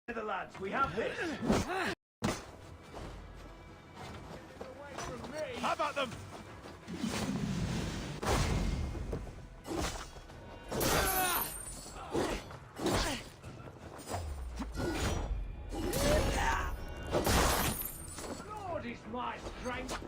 The lads, we have this. How about them? Lord is my strength.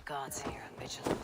Gods here, vigilant.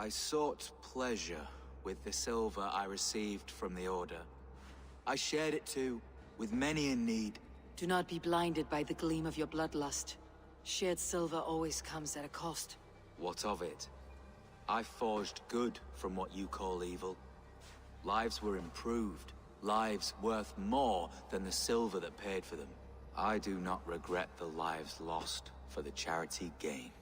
I sought pleasure with the silver I received from the Order. I shared it too, with many in need. Do not be blinded by the gleam of your bloodlust. Shared silver always comes at a cost. What of it? I forged good from what you call evil. Lives were improved. Lives worth more than the silver that paid for them. I do not regret the lives lost for the charity gained.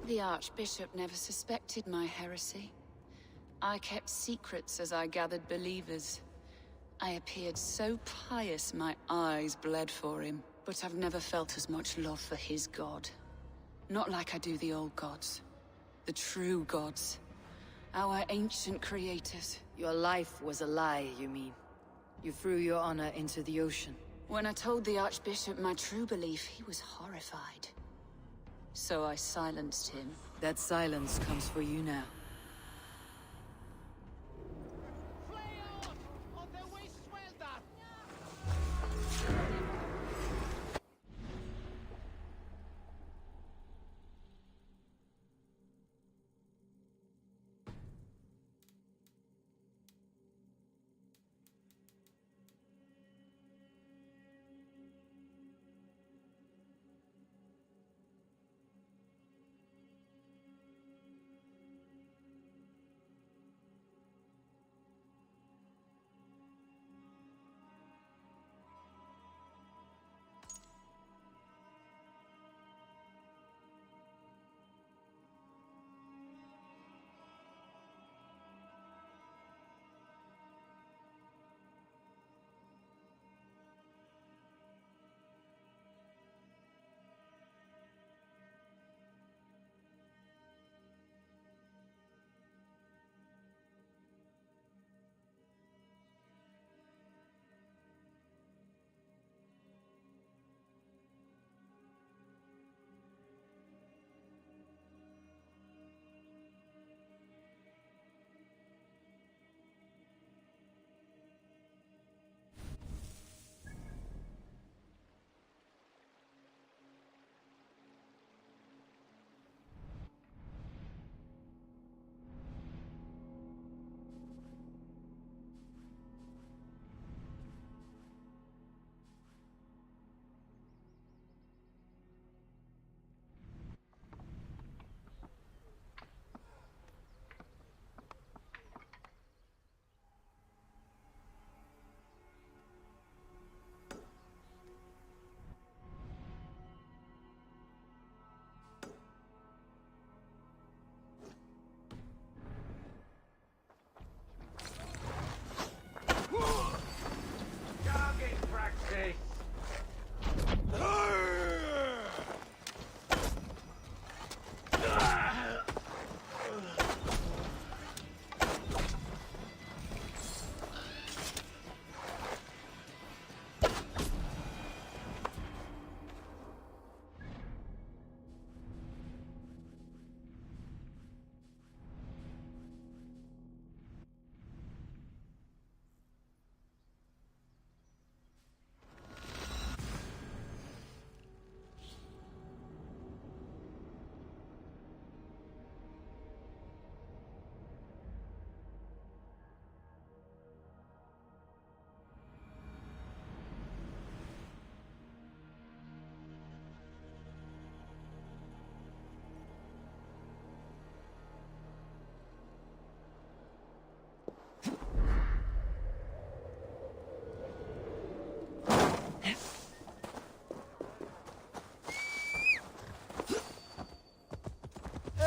The Archbishop never suspected my heresy. I kept secrets as I gathered believers. I appeared so pious my eyes bled for him, but I've never felt as much love for his god. Not like I do the old gods. The true gods. Our ancient creators. Your life was a lie, you mean? You threw your honor into the ocean. When I told the Archbishop my true belief, he was horrified. So I silenced him. That silence comes for you now. Play on! On their way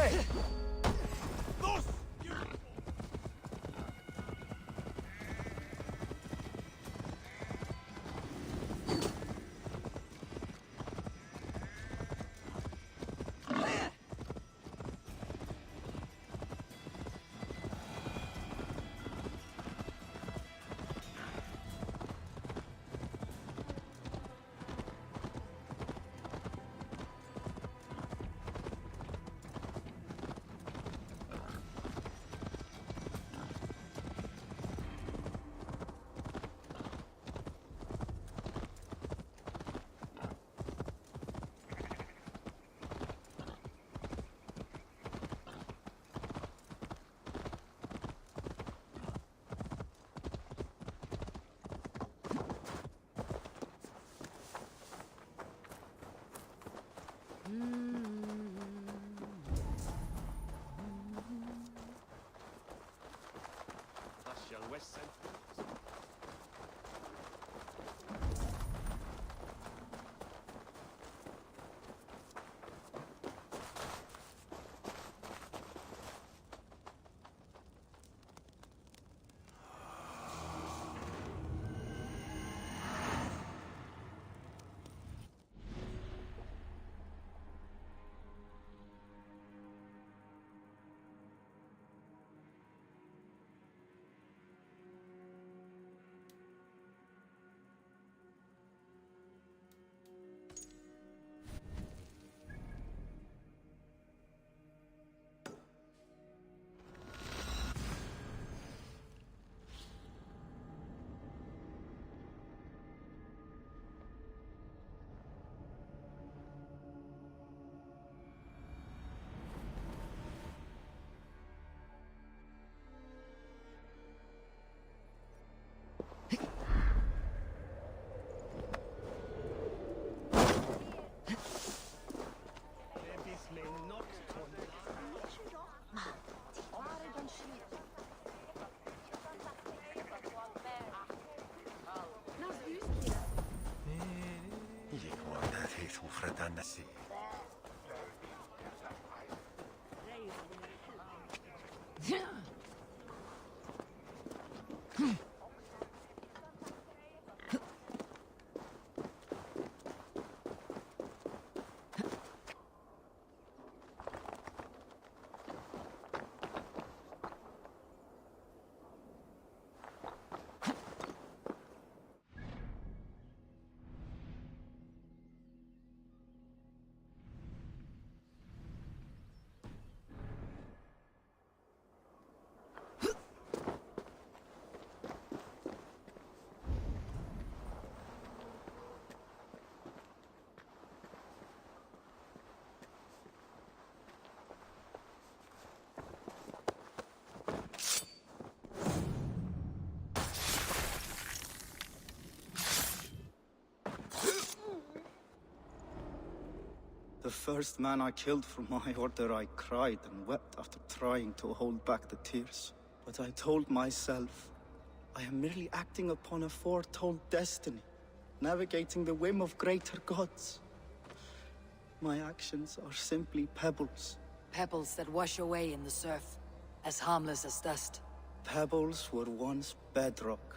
Hey! Those! That's your West Central. The first man I killed for my order, I cried and wept after trying to hold back the tears. But I told myself, I am merely acting upon a foretold destiny, navigating the whim of greater gods. My actions are simply pebbles. Pebbles that wash away in the surf, as harmless as dust. Pebbles were once bedrock,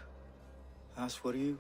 as were you.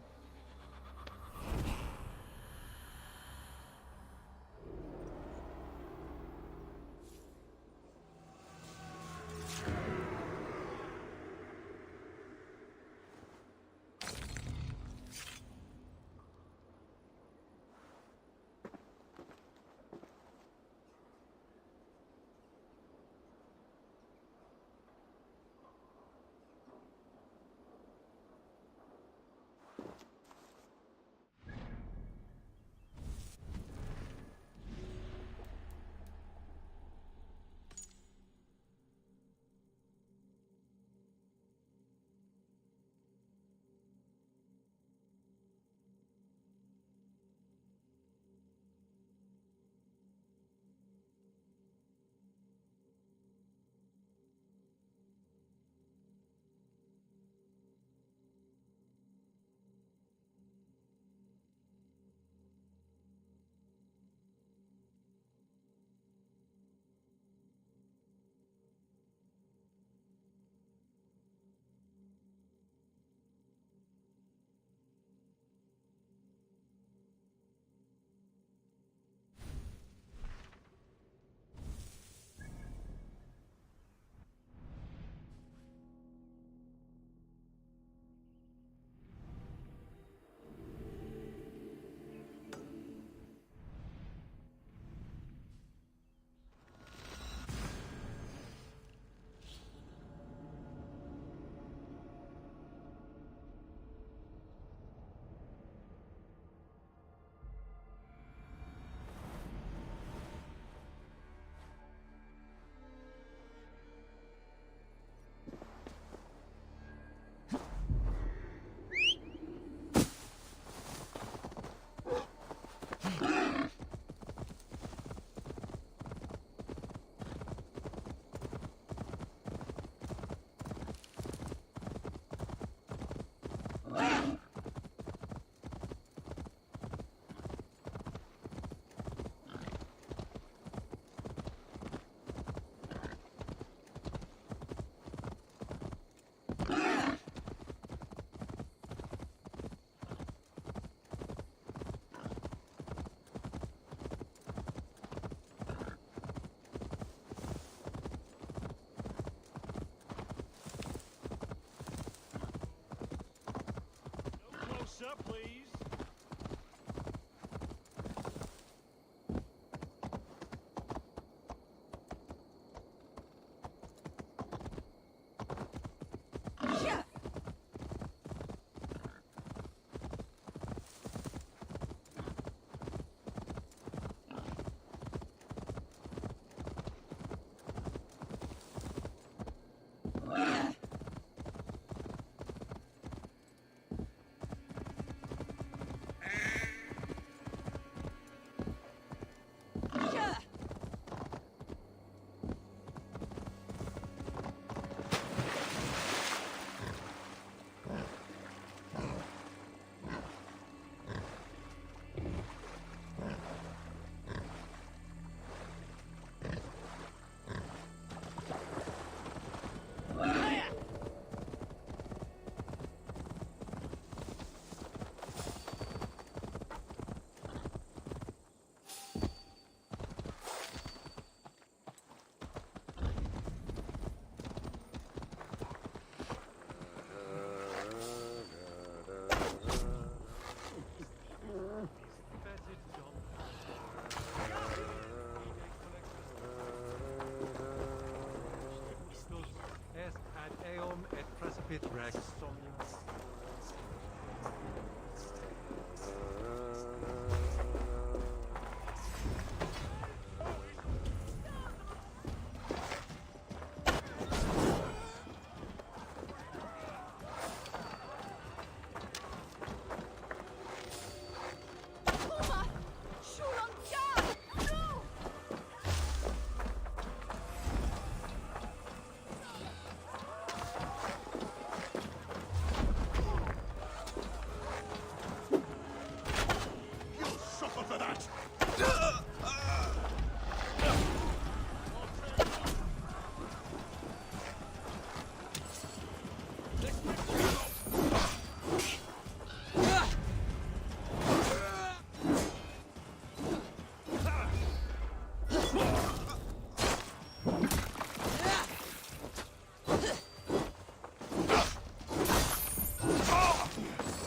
pit wreck.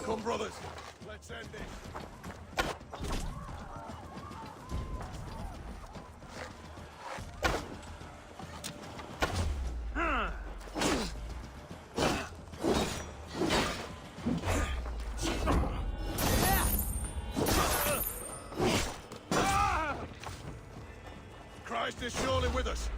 Come, brothers. Let's end this. Christ is surely with us.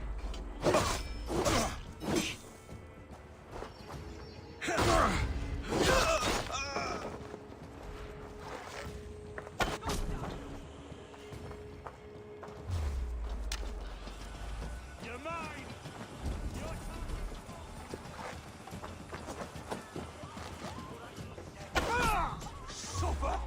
You're mine! Supper!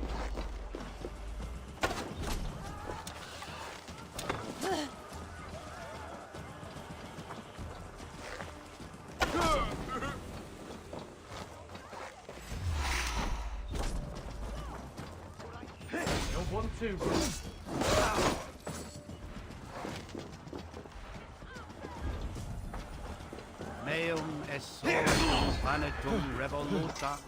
Don't want to. Meum es solum planetum revoluta.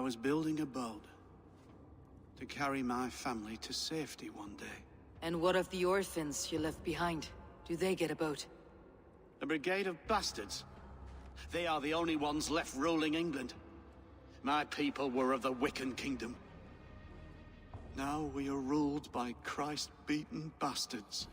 I was building a boat to carry my family to safety one day. And what of the orphans you left behind? Do they get a boat? A brigade of bastards. They are the only ones left ruling England. My people were of the Wiccan kingdom. Now we are ruled by Christ-beaten bastards.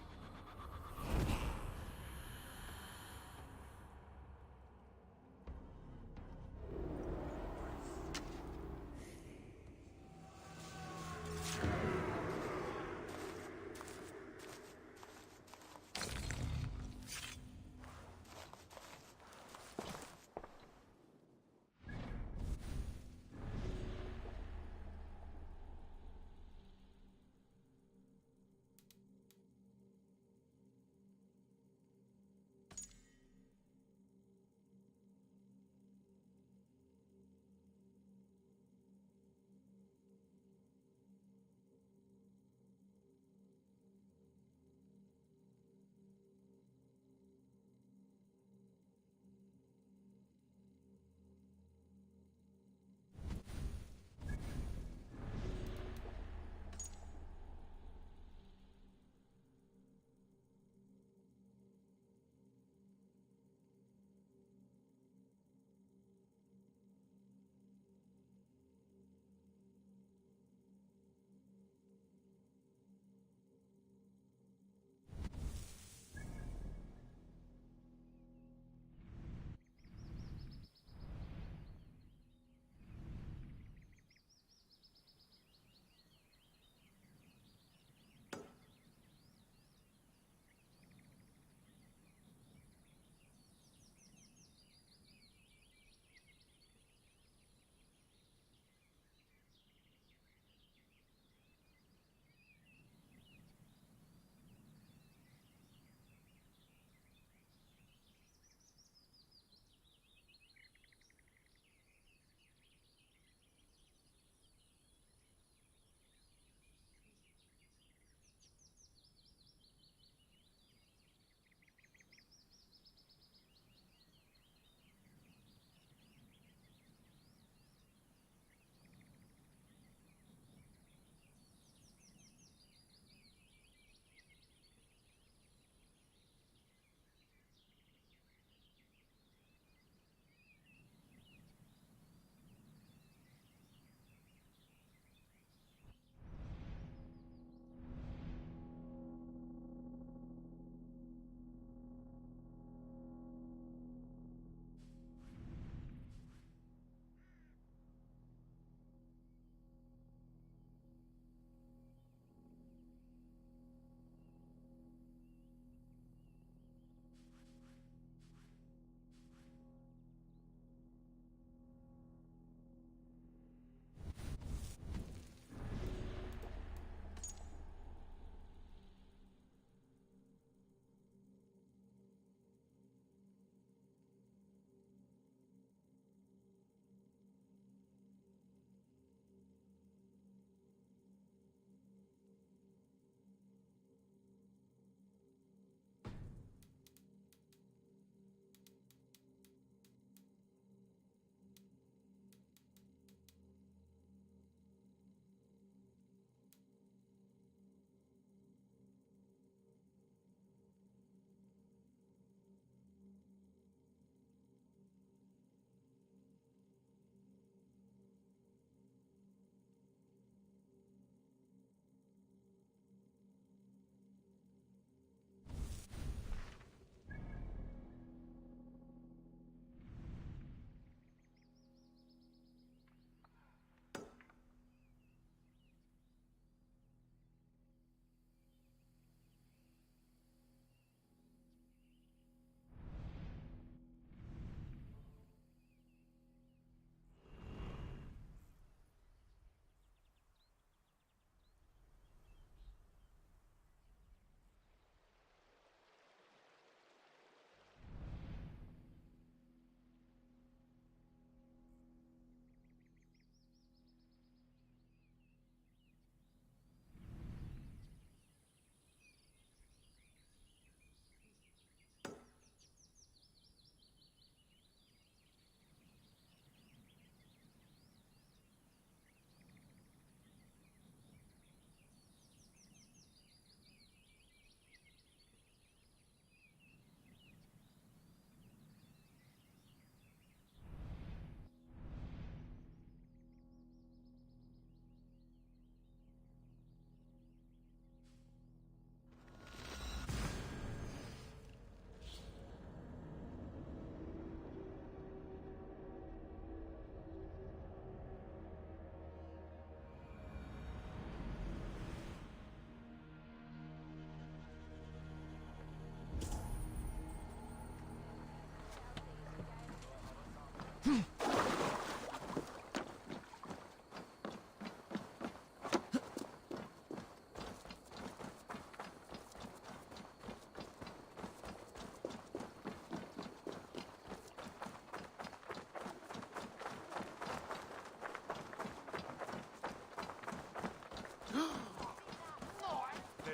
They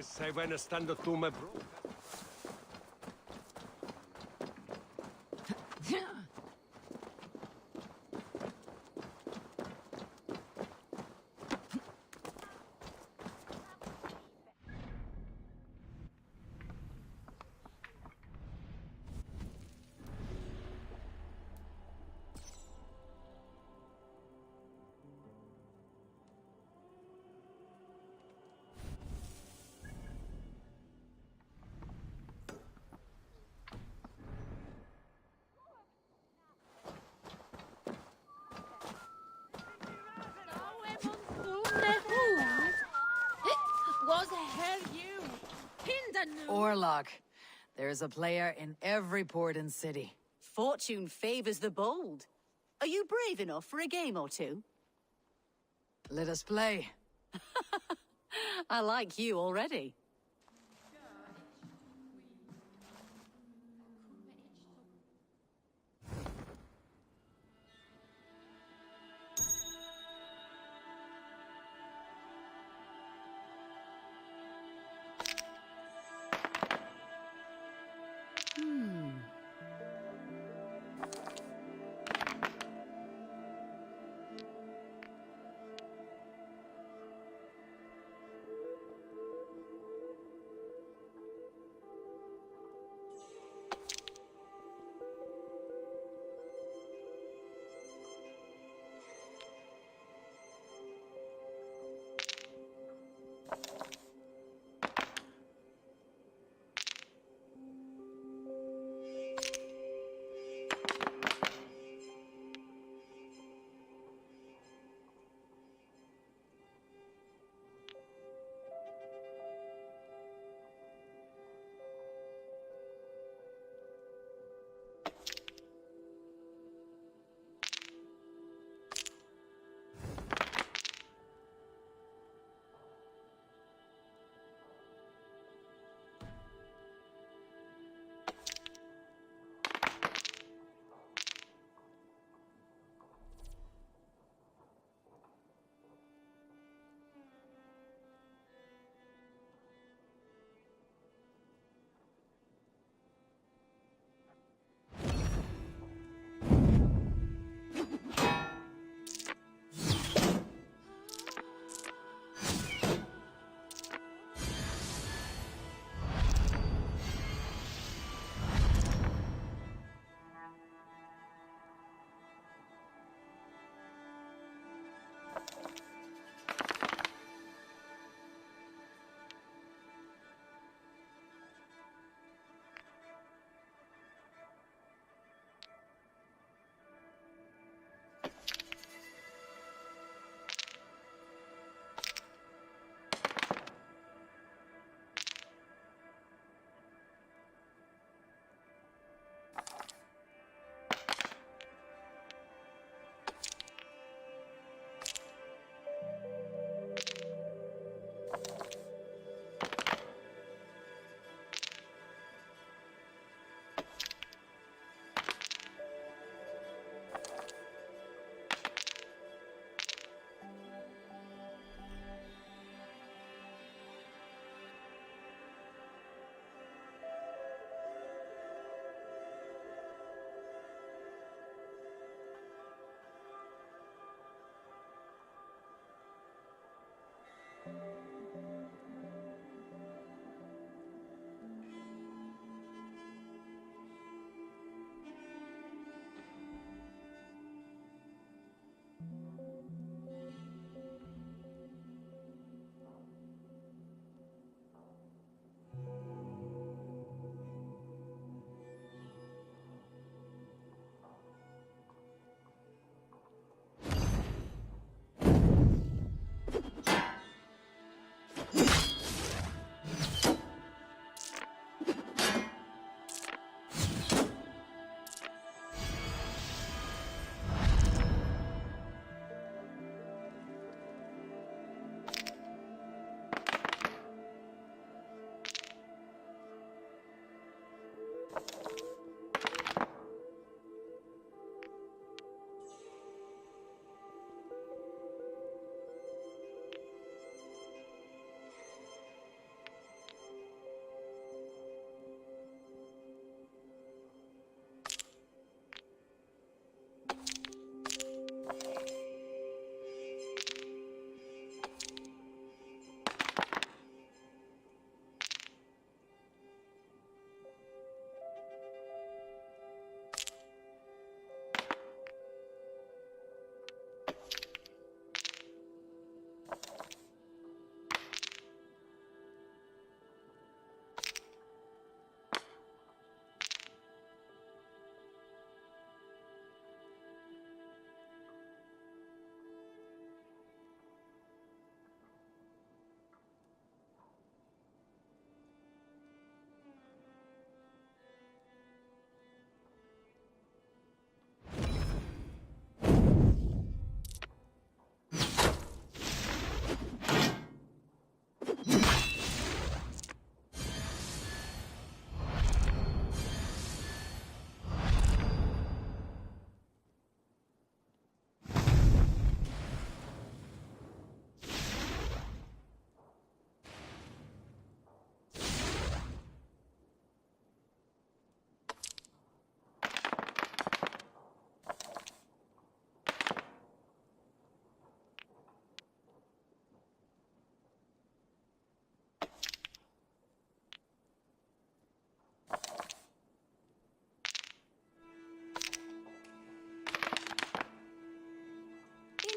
say when I stand up to my bro. Was hell you? Hinda Orlog. There's a player in every port and city. Fortune favors the bold. Are you brave enough for a game or two? Let us play. I like you already.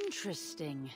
Interesting.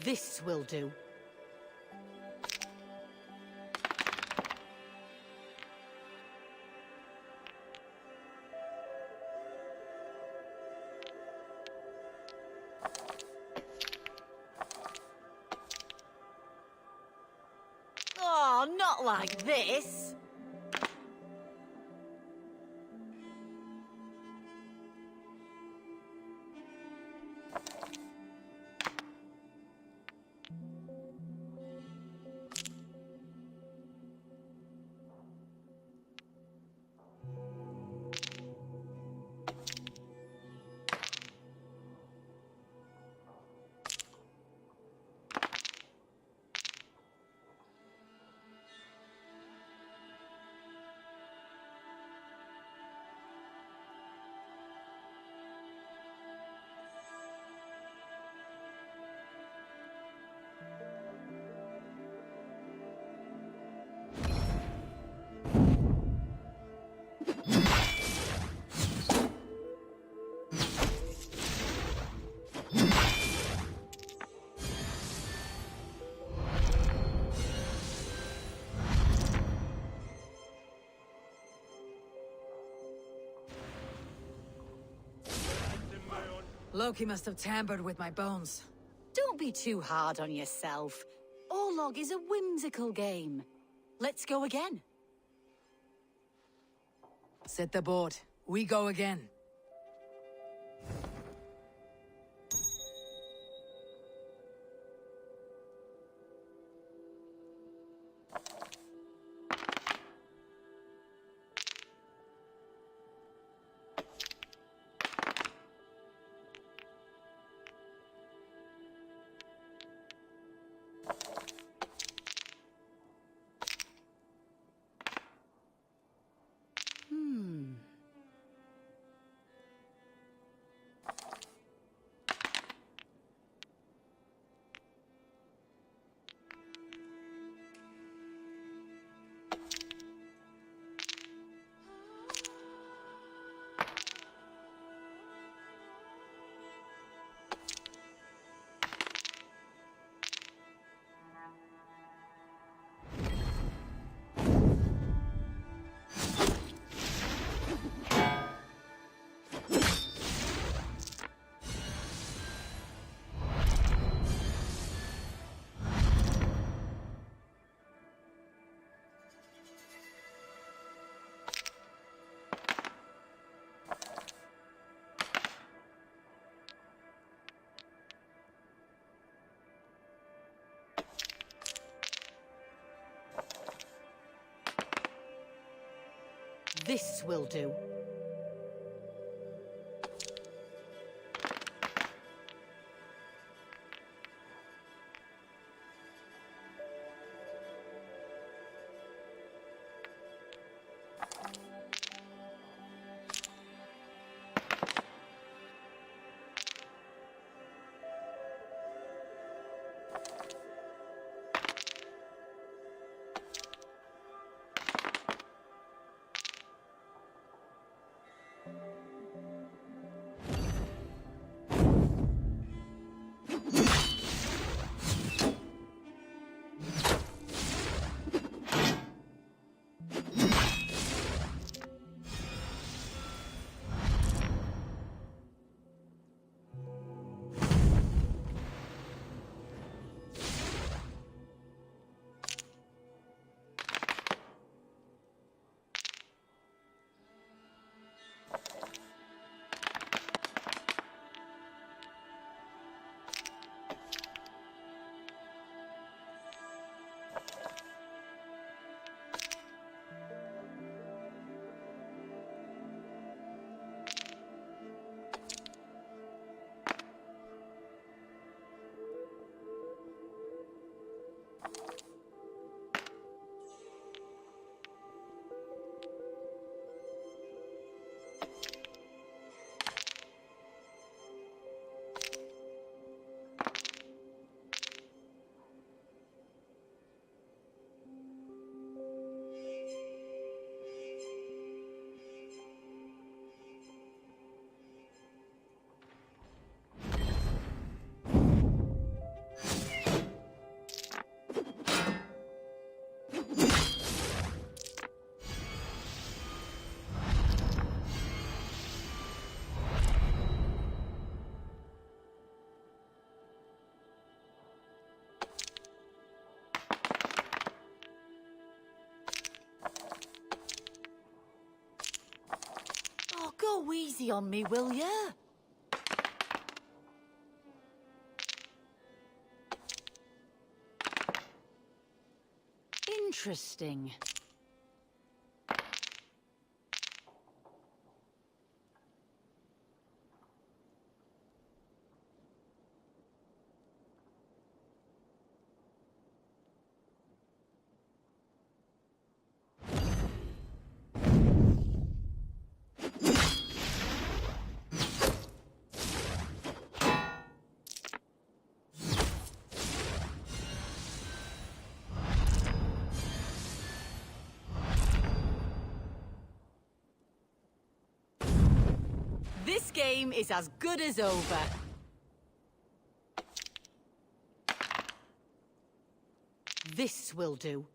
This will do. Oh, not like this! Loki must have tampered with my bones. Don't be too hard on yourself. Orlog is a whimsical game. Let's go again. Set the board. We go again. This will do. Oh, go easy on me, will ya? Interesting. This game is as good as over. This will do.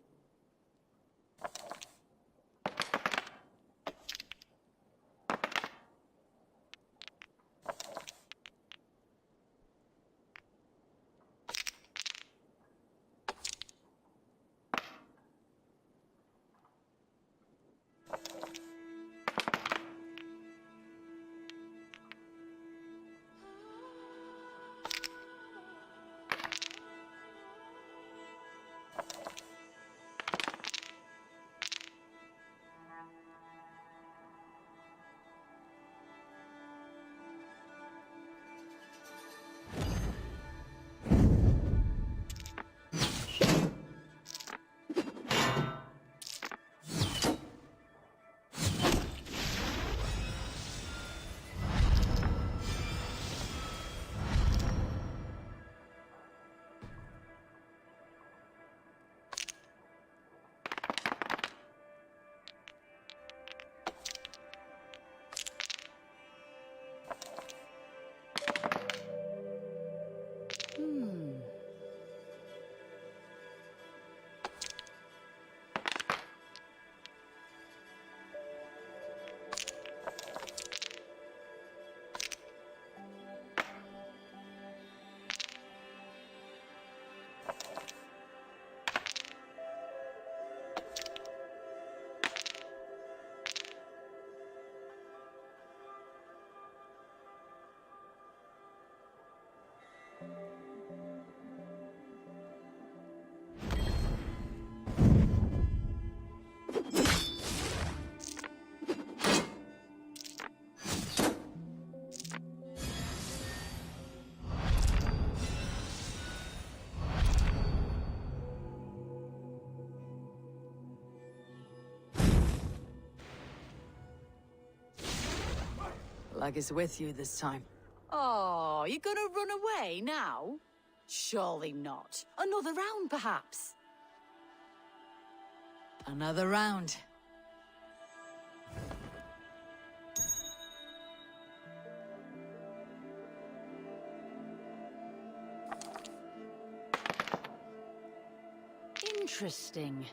like it's with you this time. Oh, you're gonna run away now? Surely not. Another round, perhaps? Another round. Interesting.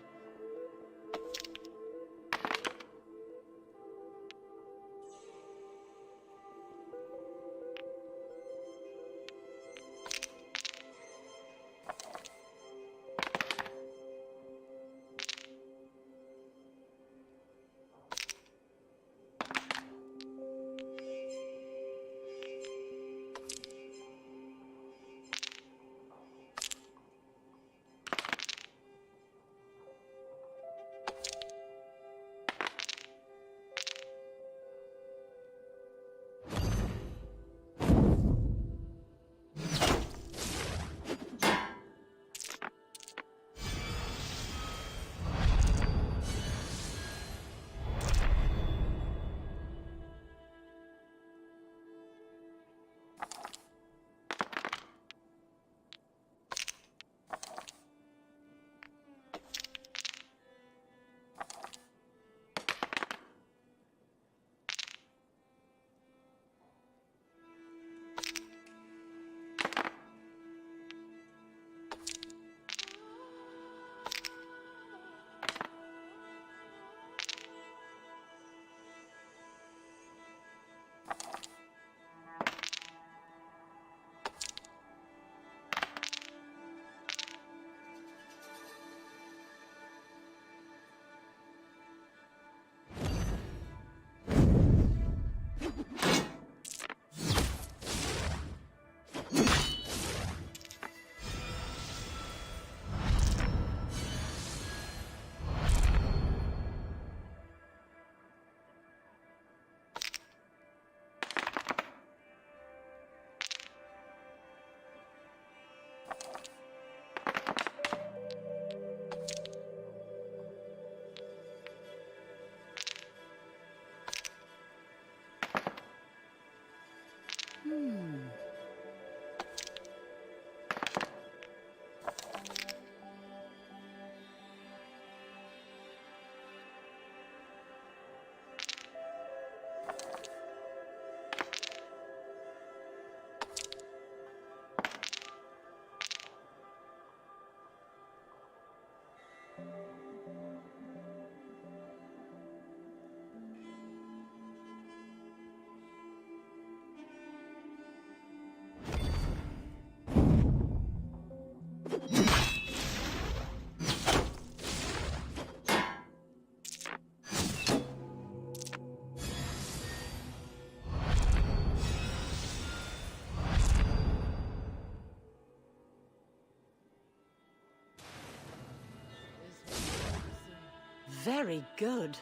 Very good.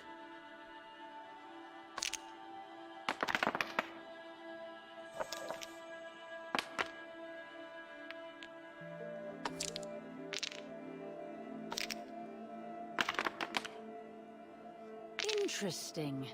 Interesting.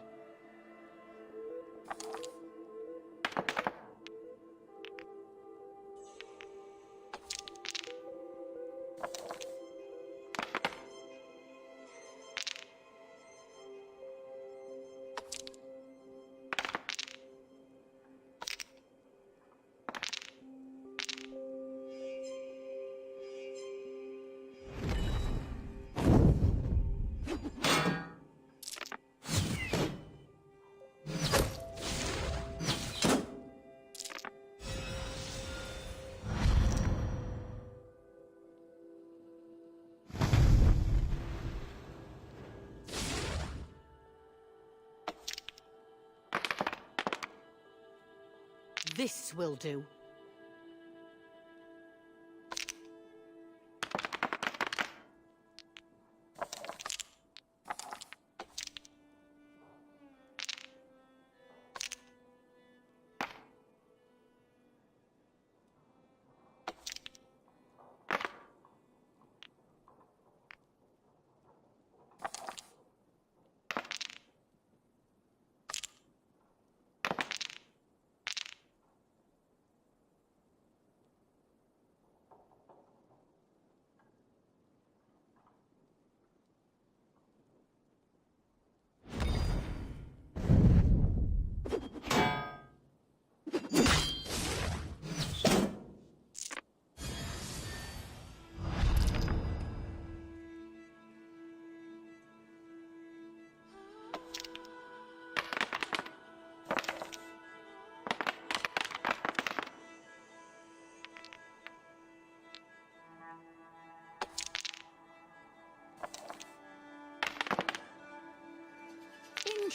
This will do.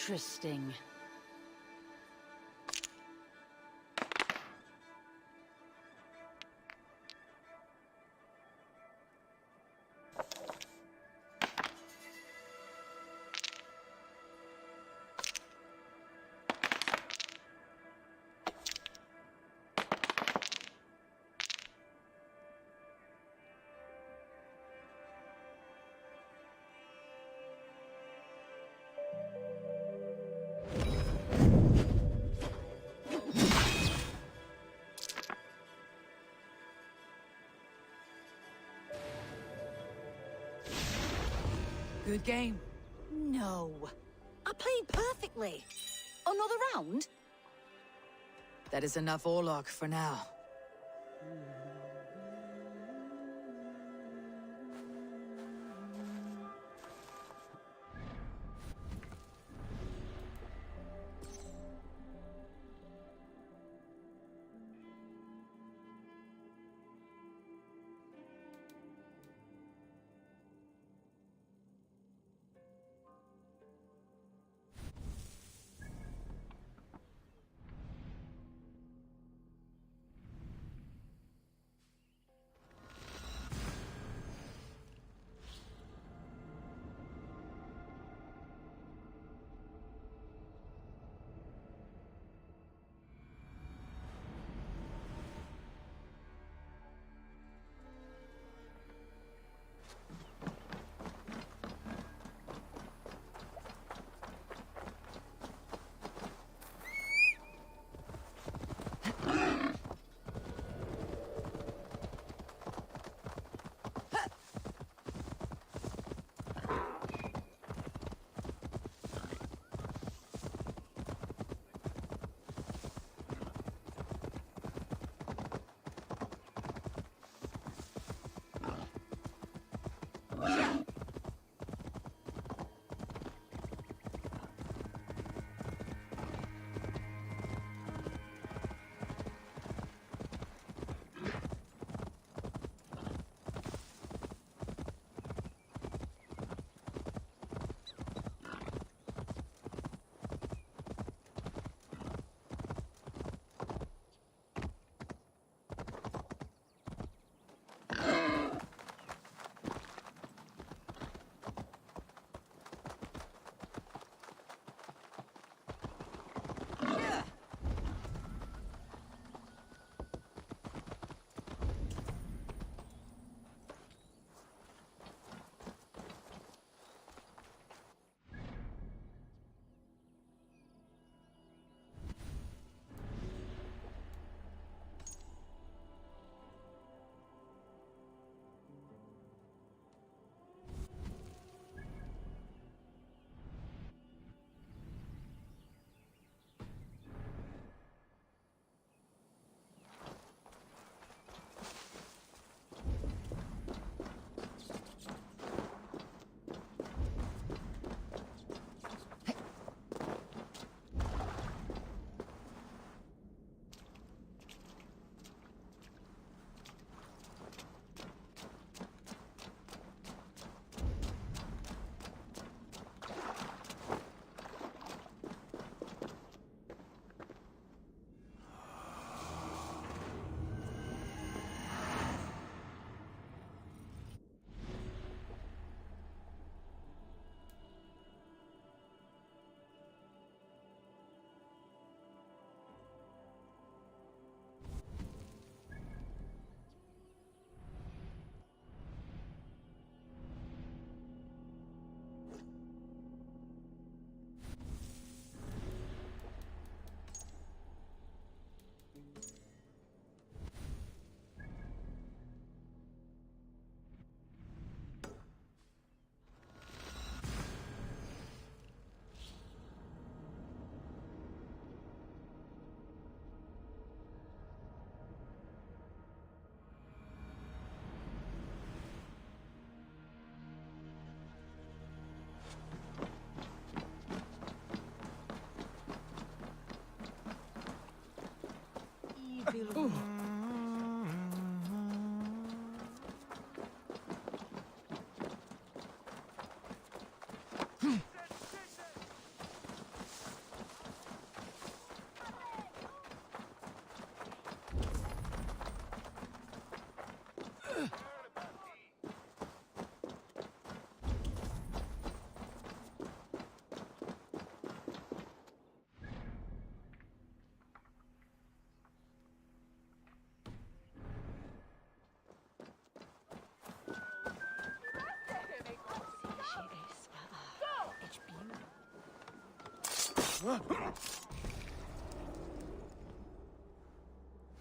Interesting. Good game. No. I played perfectly. Another round? That is enough Orlog for now.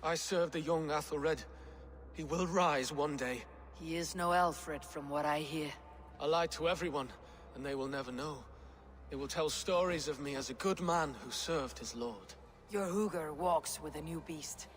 I serve the young Athelred. He will rise one day. He is no Alfred, from what I hear. I lie to everyone, and they will never know. They will tell stories of me as a good man who served his lord. Your Hugr walks with a new beast.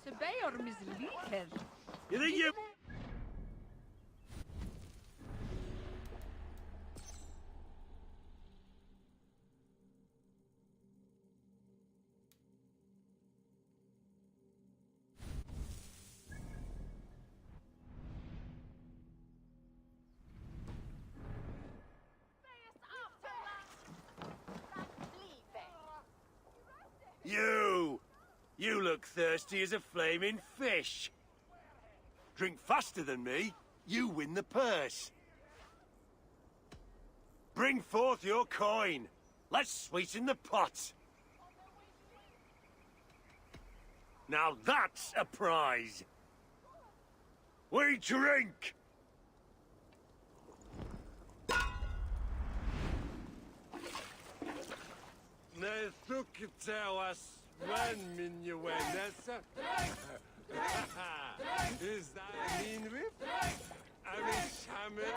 Sebayor mizliker. You think you... You look thirsty as a flaming fish. Drink faster than me, you win the purse. Bring forth your coin. Let's sweeten the pot. Now that's a prize. We drink. Ne tuktewas when minuenessa. Is that a mean whip? I mean, shaman.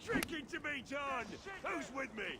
Drinking to be done! Who's with me?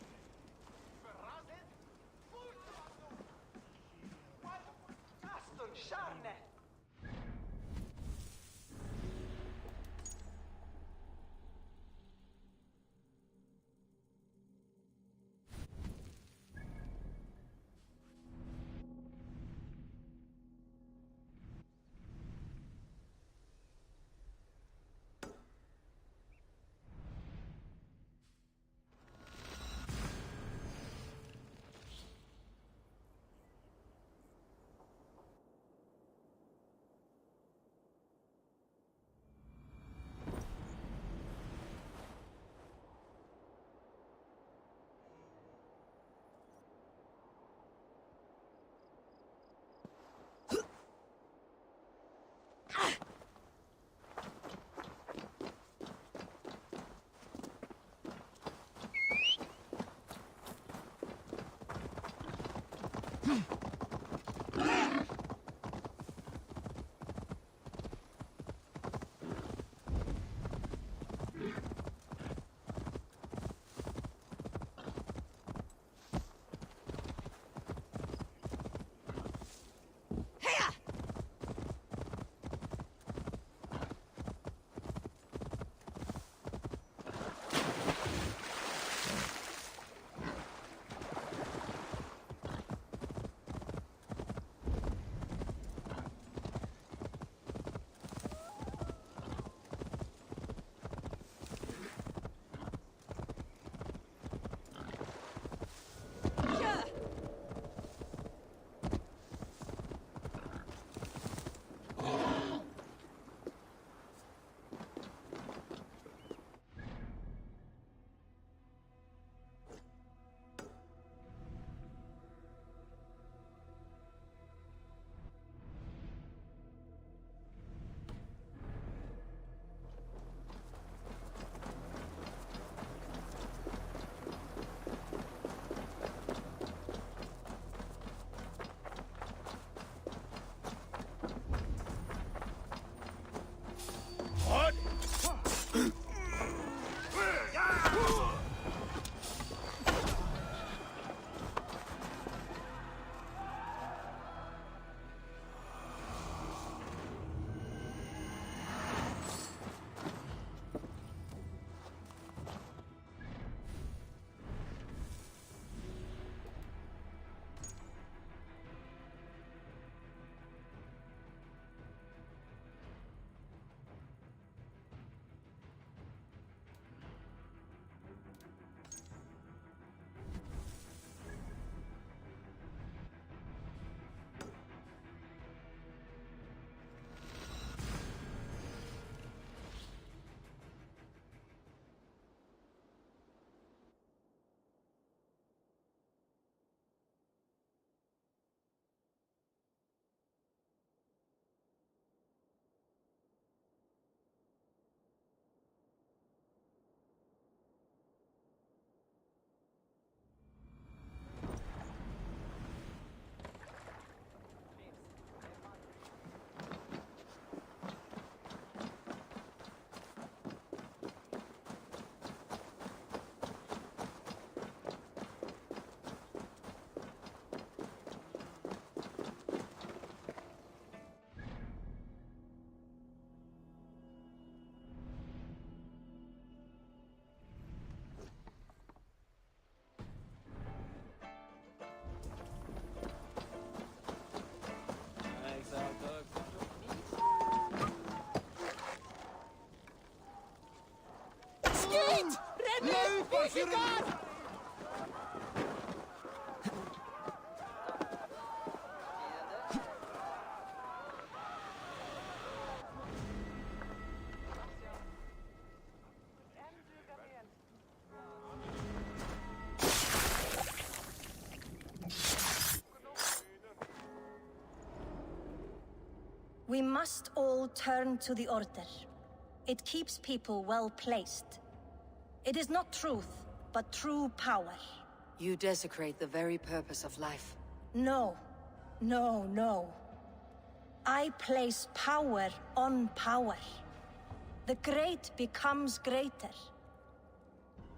Move, once you're in... We must all turn to the Order. It keeps people well placed. It is not truth, but true power. You desecrate the very purpose of life. No. No, no. I place power on power. The great becomes greater.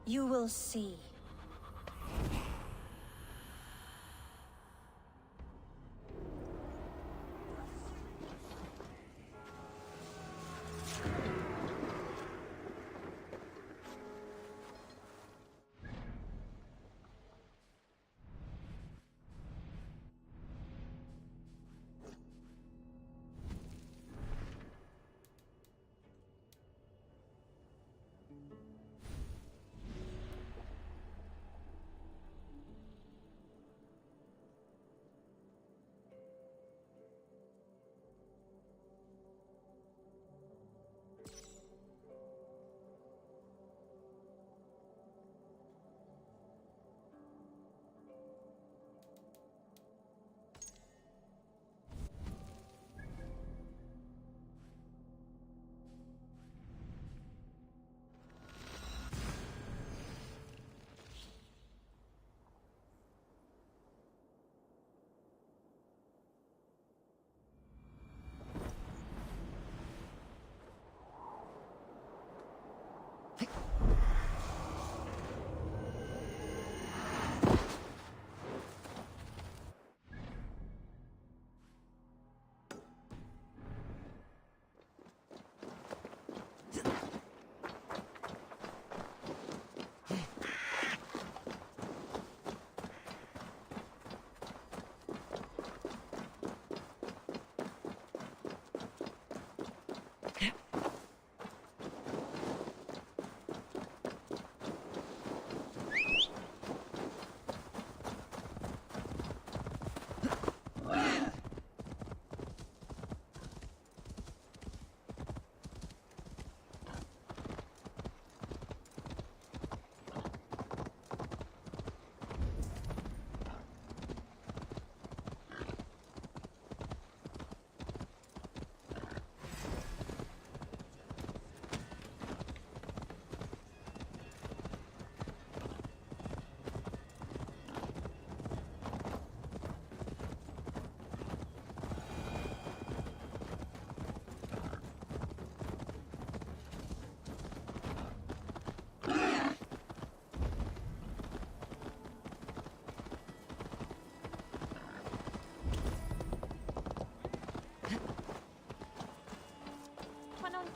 You will see.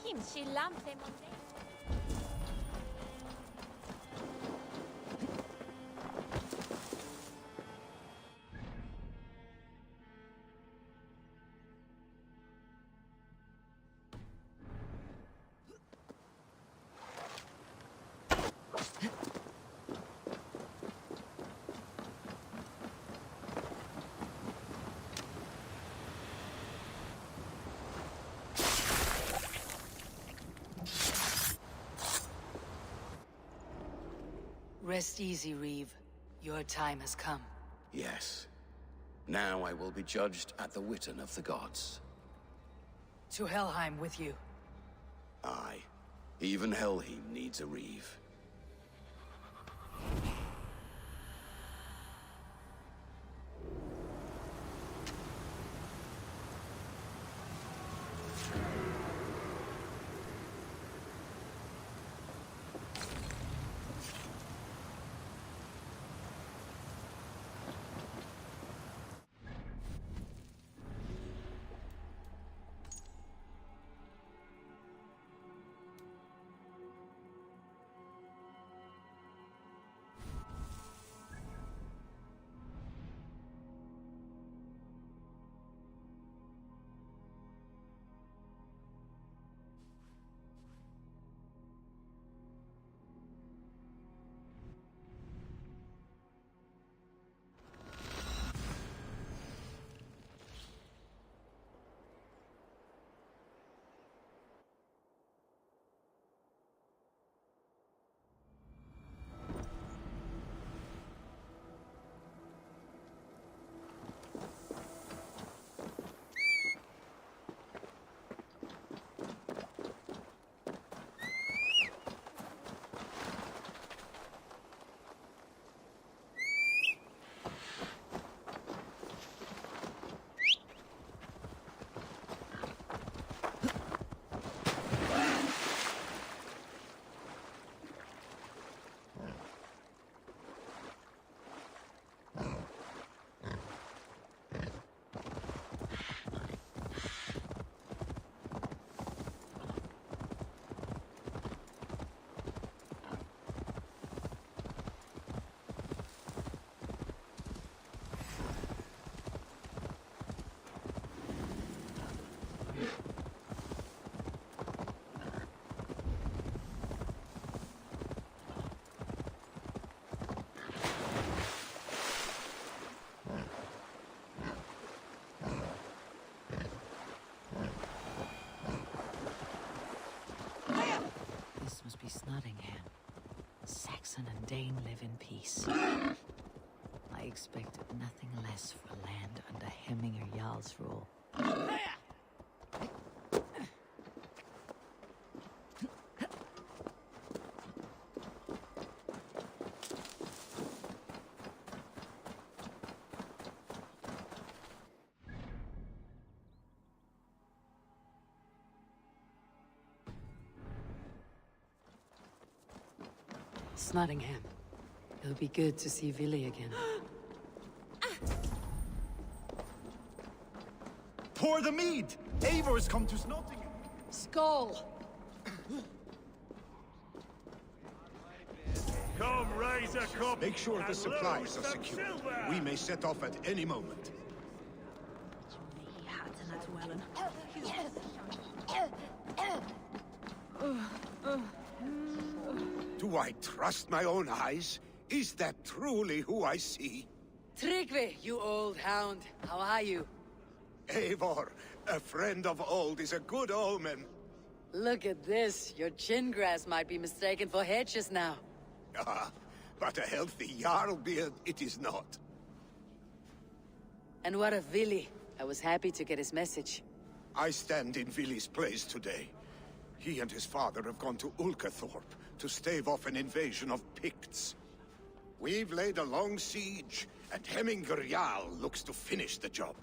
Kimchi lampe monday. Rest easy, Reeve. Your time has come. Yes. Now I will be judged at the Witten of the gods. To Helheim with you. Aye. Even Helheim needs a Reeve. peace Nottingham. Saxon and Dane live in peace. I expected nothing less for land under Hemminger Jarl's rule. It's Nottingham. It'll be good to see Vili again. Pour the mead! Eivor's come to Nottingham. Skull! Come, raise a cup. Make sure the and supplies lose are some secured. silver. We may set off at any moment. Do I trust my own eyes? Is that truly who I see? Tryggvi, you old hound. How are you? Eivor, a friend of old is a good omen. Look at this. Your chin grass might be mistaken for hedges now. Ah, but a healthy Jarl beard it is not. And what of Vili? I was happy to get his message. I stand in Vili's place today. He and his father have gone to Ulkathorpe to stave off an invasion of Picts. We've laid a long siege, and Hemminger Jarl looks to finish the job.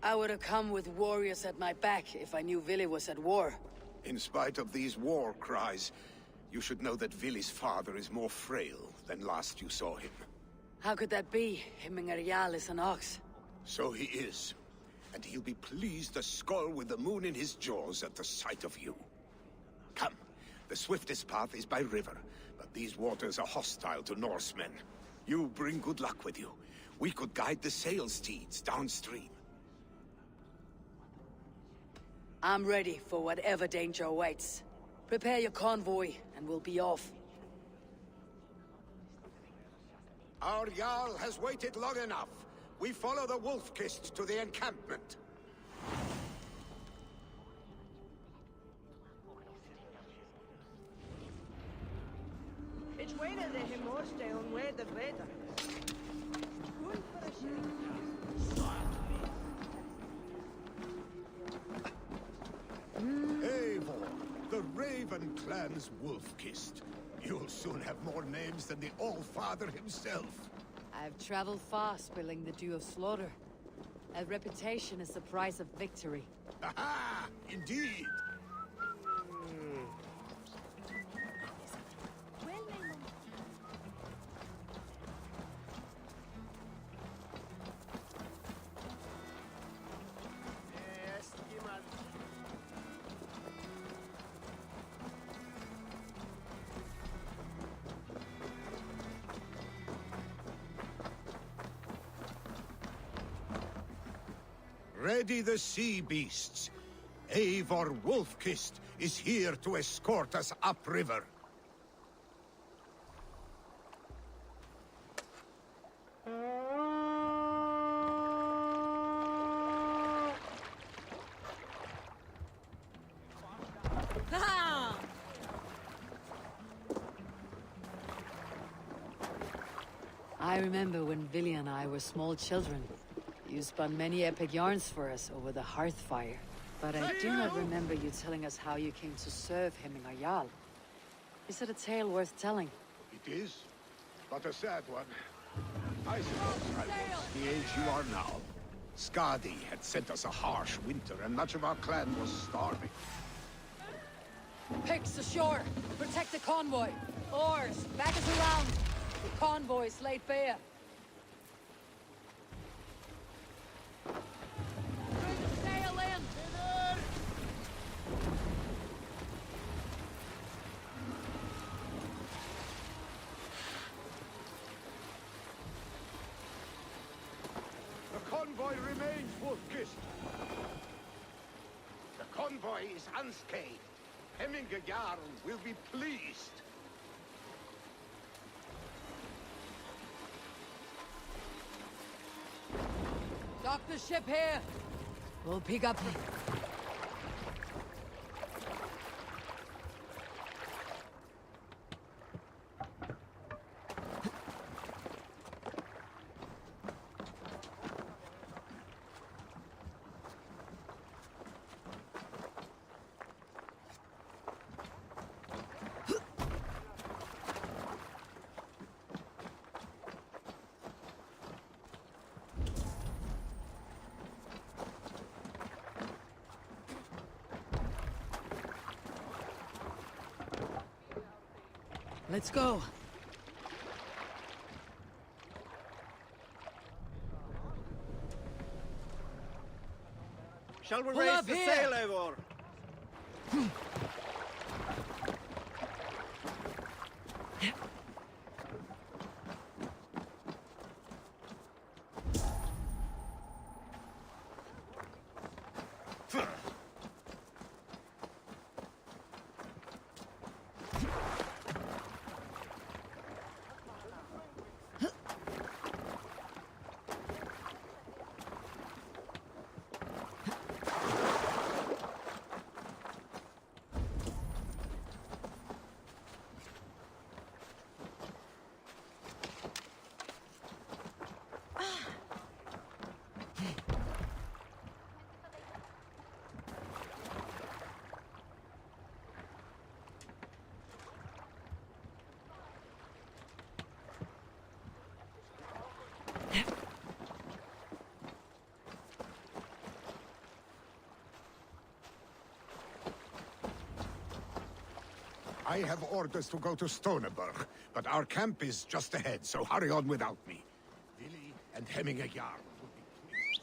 I would have come with warriors at my back if I knew Vili was at war. In spite of these war cries, you should know that Vili's father is more frail than last you saw him. How could that be? Hemminger Jarl is an ox. So he is. And he'll be pleased to skull with the moon in his jaws at the sight of you. Come, the swiftest path is by river, but these waters are hostile to Norsemen. You bring good luck with you. We could guide the sail steeds downstream. I'm ready for whatever danger awaits. Prepare your convoy, and we'll be off. Our Jarl has waited long enough. We follow the Wolf-Kissed to the encampment. It's winter the Himorste on where the weather. Eivor, the Raven clan's Wolf-Kissed. You'll soon have more names than the All-Father himself. I've traveled far, spilling the dew of slaughter. A reputation is the price of victory. Aha! Indeed! Ready the sea beasts. Eivor Wolf-Kissed is here to escort us upriver. I remember when Vili and I were small children. You spun many epic yarns for us over the hearth fire. But I do not remember you telling us how you came to serve Hemminger Jarl. Is it a tale worth telling? It is, but a sad one. I suppose I was the age you are now. Skadi had sent us a harsh winter, and much of our clan was starving. Picks ashore! Protect the convoy! Oars! Back us around! The convoy's laid bare! Sail in! The convoy remains Wolf-Kissed. The convoy is unscathed. Hemminger Jarl will be pleased. Dock the ship here. We'll pick up. Let's go. Shall we Pull raise up the here. sail, Eivor? I have orders to go to Stoneberg, but our camp is just ahead, so hurry on without me. Willi and Hemminger Jarl will be pleased.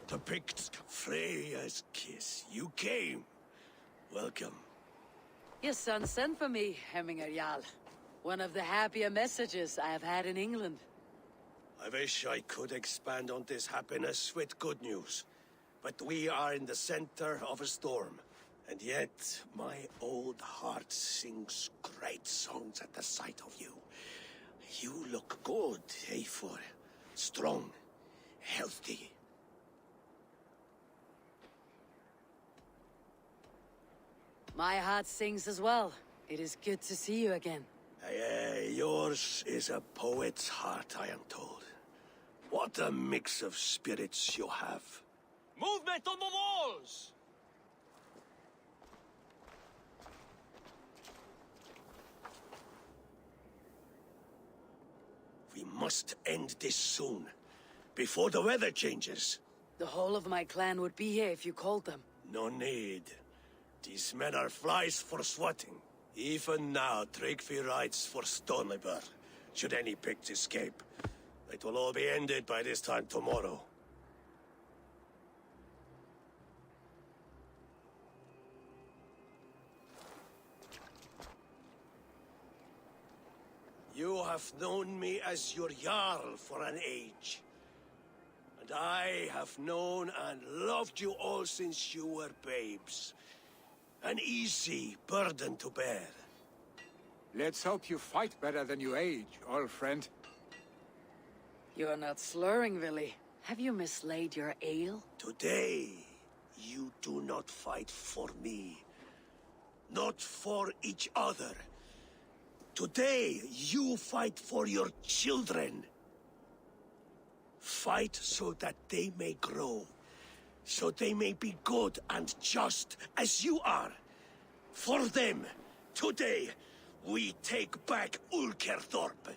Depict Freya's kiss. You came. Welcome. Your son sent for me, Hemminger Jarl. One of the happier messages I have had in England. I wish I could expand on this happiness with good news. But we are in the center of a storm. And yet, my old heart sings great songs at the sight of you. You look good, Eivor. Strong, healthy. My heart sings as well. It is good to see you again. Yours is a poet's heart, I am told. What a mix of spirits you have. Movement on the walls! We must end this soon, before the weather changes. The whole of my clan would be here if you called them. No need. These men are flies for swatting. Even now, Tryggvi rides for Stoneberg, should any Picts escape. It will all be ended by this time tomorrow. You have known me as your Jarl for an age. And I have known and loved you all since you were babes. An easy burden to bear. Let's hope you fight better than you age, old friend. You are not slurring, Willi. Have you mislaid your ale? Today, you do not fight for me. Not for each other. Today, you fight for your children. Fight so that they may grow. So they may be good and just as you are. For them, today, we take back Ulkerthorpe.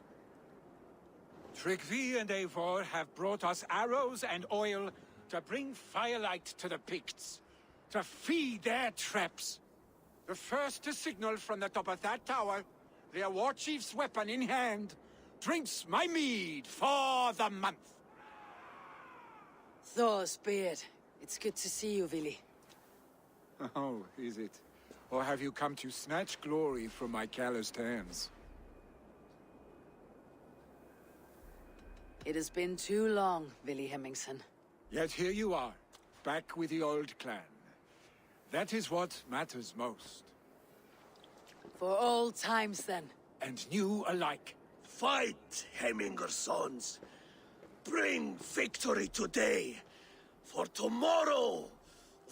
Tryggvi and Eivor have brought us arrows and oil to bring firelight to the Picts, to feed their traps. The first to signal from the top of that tower, their war chief's weapon in hand, drinks my mead for the month. Thor's beard. It's good to see you, Vili. Oh, is it? Or have you come to snatch glory from my calloused hands? It has been too long, Vili Hemmingson. Yet here you are, back with the old clan. That is what matters most. For old times, then. And new alike. Fight, Hemminger sons. Bring victory today, for tomorrow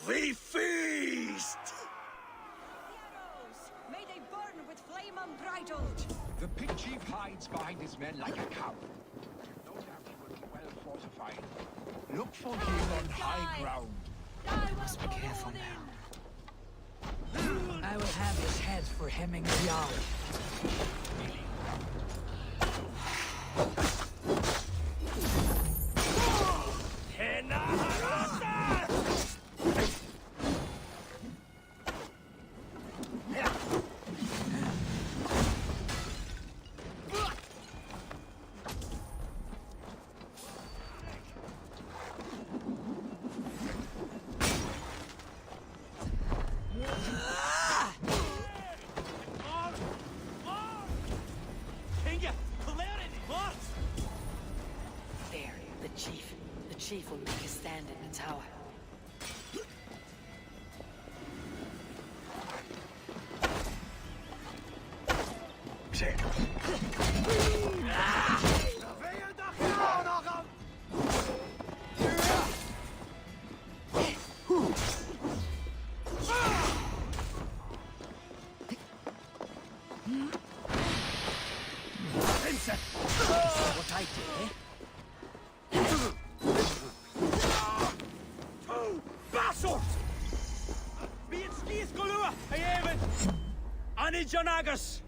we feast! May they burn with flame unbridled! The Pict Chief hides behind his men like a coward. No doubt he will be well fortified. Look for him on high ground. I must be careful now. I will have his head for Hemming Jarl. The chief will make a stand in the tower. What I did, eh? Basort! Bíon skis golua, I even. Ani John Agus.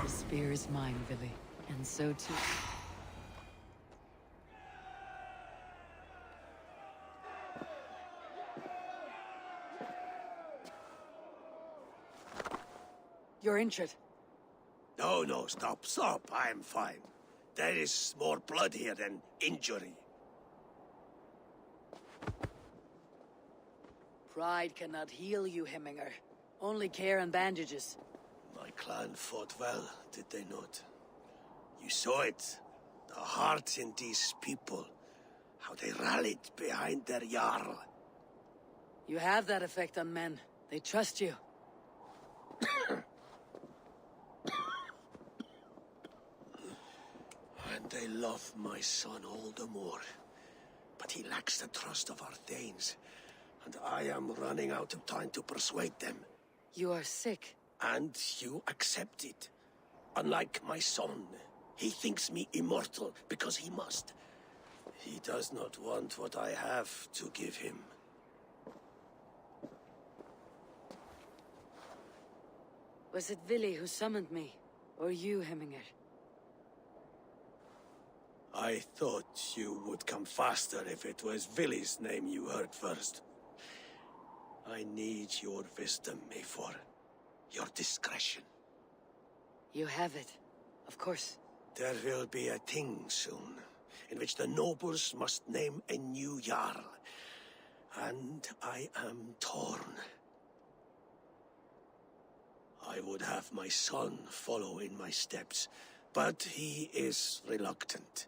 The spear is mine, Vili, and so too. You're injured. No, stop. I'm fine. There is more blood here than injury. Pride cannot heal you, Hemminger. Only care and bandages. My clan fought well, did they not? You saw it. The heart in these people. How they rallied behind their Jarl. You have that effect on men. They trust you. And they love my son all the more. But he lacks the trust of our Danes. And I am running out of time to persuade them. You are sick. And you accept it. Unlike my son, he thinks me immortal because he must. He does not want what I have to give him. Was it Vili who summoned me? Or you, Hemminger? I thought you would come faster if it was Vili's name you heard first. I need your wisdom, Eivor. Your discretion. You have it. Of course. There will be a thing soon. in which the nobles must name a new Jarl. And I am torn. I would have my son follow in my steps, but he is reluctant.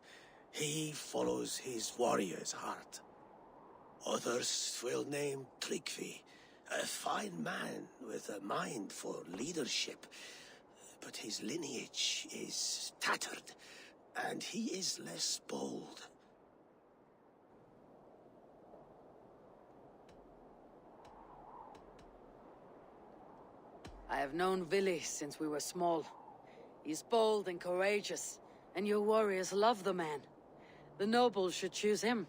He follows his warrior's heart. Others will name Tryggvi, a fine man with a mind for leadership. But his lineage is tattered, and he is less bold. I have known Vili since we were small. He's bold and courageous, and your warriors love the man. The nobles should choose him.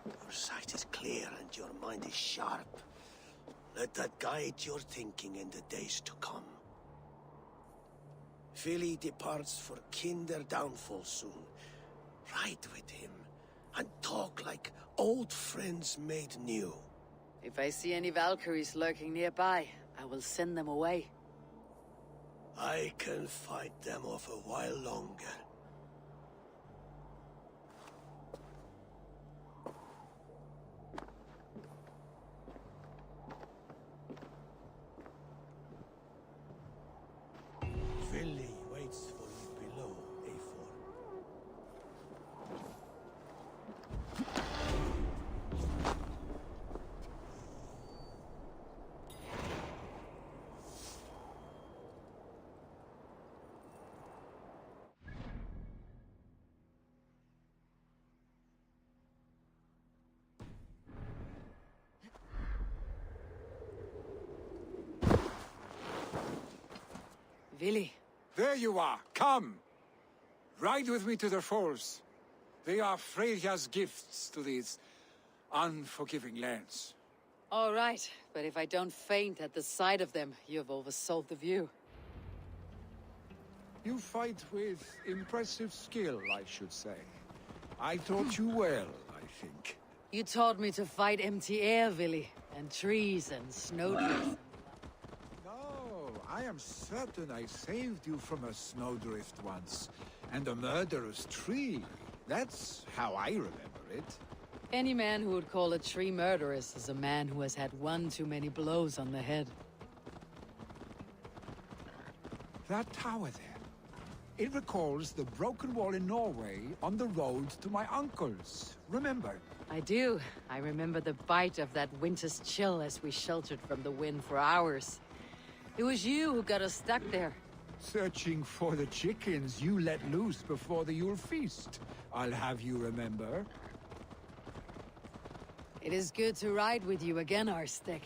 Your sight is clear and your mind is sharp. Let that guide your thinking in the days to come. Vili departs for Kinder downfall soon. Ride with him, and talk like old friends made new. If I see any Valkyries lurking nearby, I will send them away. I can fight them off a while longer. Vili waits for you below, A4. Vili. There you are. Come. Ride with me to the falls. They are Freya's gifts to these unforgiving lands. All right, but if I don't faint at the sight of them, you've oversold the view. You fight with impressive skill, I should say. I taught you well, I think. You taught me to fight empty air, Vili, and trees and snowdrifts. No, I am certain I saved you from a snowdrift once, and a murderous tree. That's how I remember it. Any man who would call a tree murderous is a man who has had one too many blows on the head. That tower there. It recalls the broken wall in Norway on the road to my uncle's. Remember? I do. I remember the bite of that winter's chill as we sheltered from the wind for hours. It was you who got us stuck there. Searching for the chickens you let loose before the Yule feast. I'll have you remember. It is good to ride with you again, Arstic.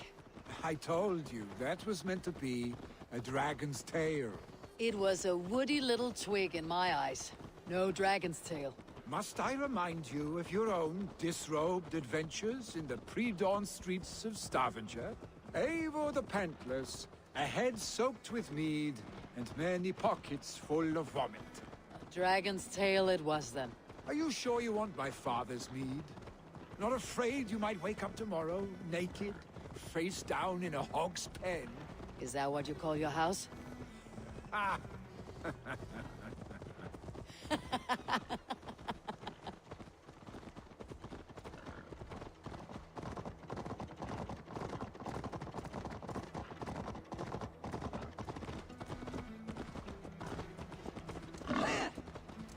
I told you, that was meant to be a dragon's tail. It was a woody little twig in my eyes. No dragon's tail. Must I remind you of your own disrobed adventures in the pre-dawn streets of Stavanger? Eivor the Pantless, a head soaked with mead, and many pockets full of vomit. A dragon's tail it was then. Are you sure you want my father's mead? Not afraid you might wake up tomorrow, naked, face down in a hog's pen? Is that what you call your house? Ah!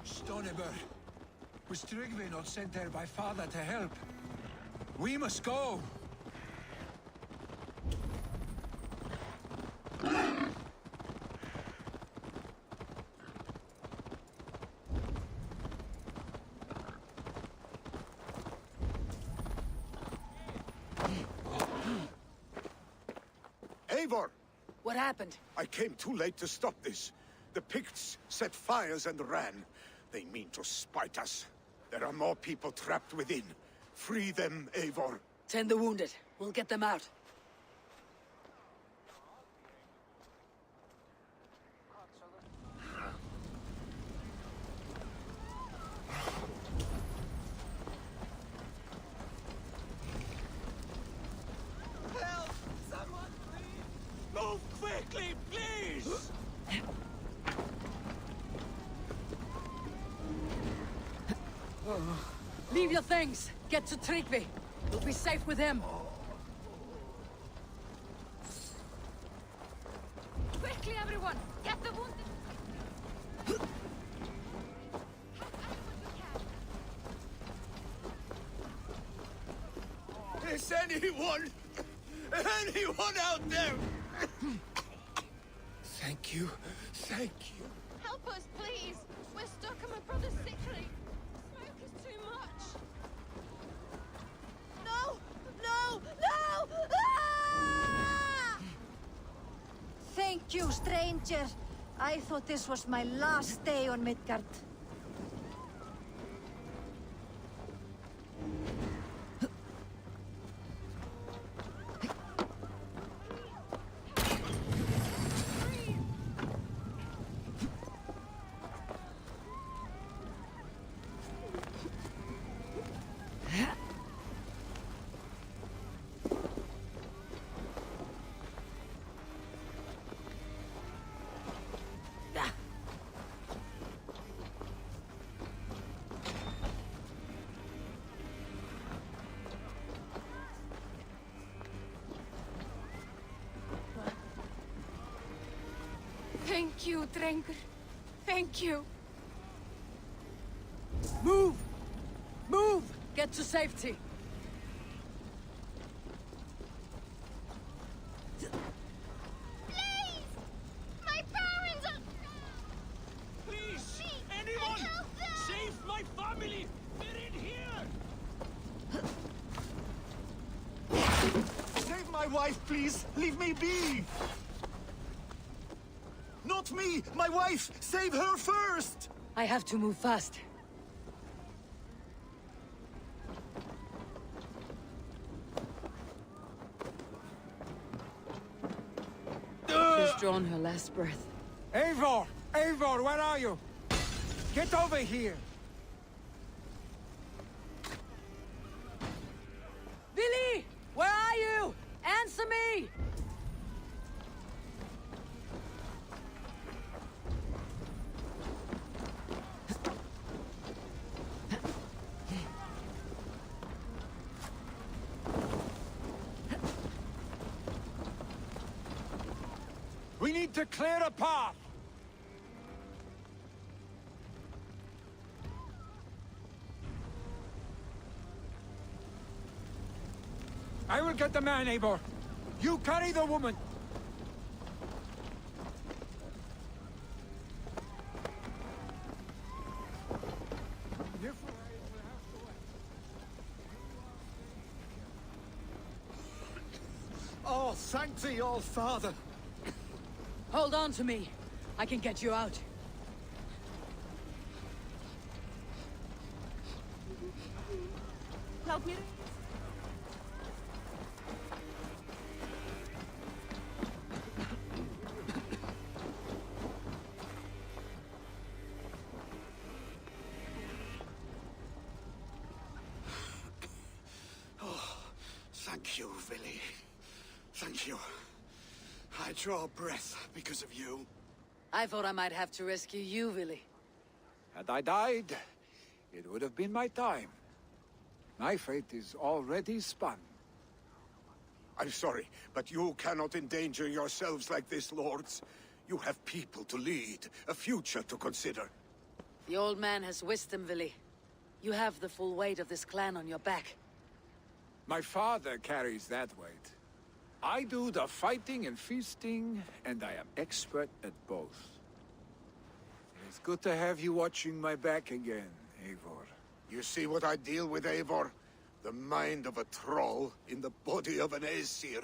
Stoneber, was Tryggvi not sent there by father to help? We must go! Eivor! What happened? I came too late to stop this. The Picts set fires and ran. They mean to spite us. There are more people trapped within. Free them, Eivor. Tend the wounded. We'll get them out. Quickly, please! Leave your things. Get to Tryggvi. You'll be safe with him. Quickly, everyone! Get the wounded! Is anyone out there? Thank you. Thank you. Help us, please! We're stuck and my brother's sickly. Smoke is too much. No! No! No! Ah! Thank you, stranger. I thought this was my last day on Midgard. Thank you, Drengur. Thank you. Move! Move! Get to safety. Please! My parents are... Please! Anyone! Save my family! They're in here! Save my wife, please! Leave me be! Not me! My wife! Save her first! I have to move fast. She's drawn her last breath. Eivor! Eivor, where are you? Get over here! Billy! Where are you? Answer me! We need to clear a path! I will get the man, Eivor. You carry the woman. Oh, thank thee, all father! Hold on to me. I can get you out. Thank you, Vili. Thank you. I draw breath because of you. I thought I might have to rescue you, Willy. Had I died, it would have been my time. My fate is already spun. I'm sorry, but you cannot endanger yourselves like this, lords. You have people to lead, a future to consider. The old man has wisdom, Willy. You have the full weight of this clan on your back. My father carries that weight. I do the fighting and feasting, and I am expert at both. It's good to have you watching my back again, Eivor. You see what I deal with, Eivor? The mind of a troll in the body of an Aesir.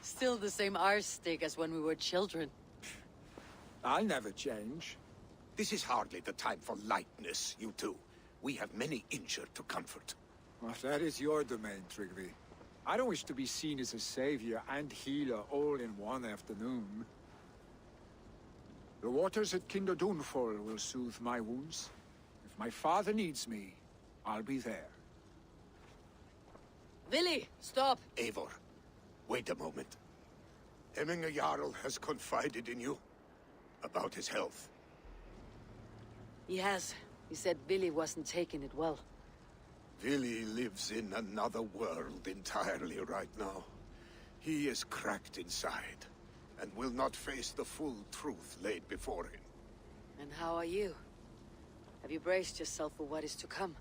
Still the same arse stick as when we were children. I'll never change. This is hardly the time for lightness, you two. We have many injured to comfort. Well, that is your domain, Tryggvi. I don't wish to be seen as a savior and healer all in one afternoon. The waters at Kinderdunfol will soothe my wounds. If my father needs me, I'll be there. Willy, stop! Eivor, wait a moment. Hemminger Jarl has confided in you about his health. He has. He said Billy wasn't taking it well. Billy lives in another world entirely right now. He is cracked inside, and will not face the full truth laid before him. And how are you? Have you braced yourself for what is to come?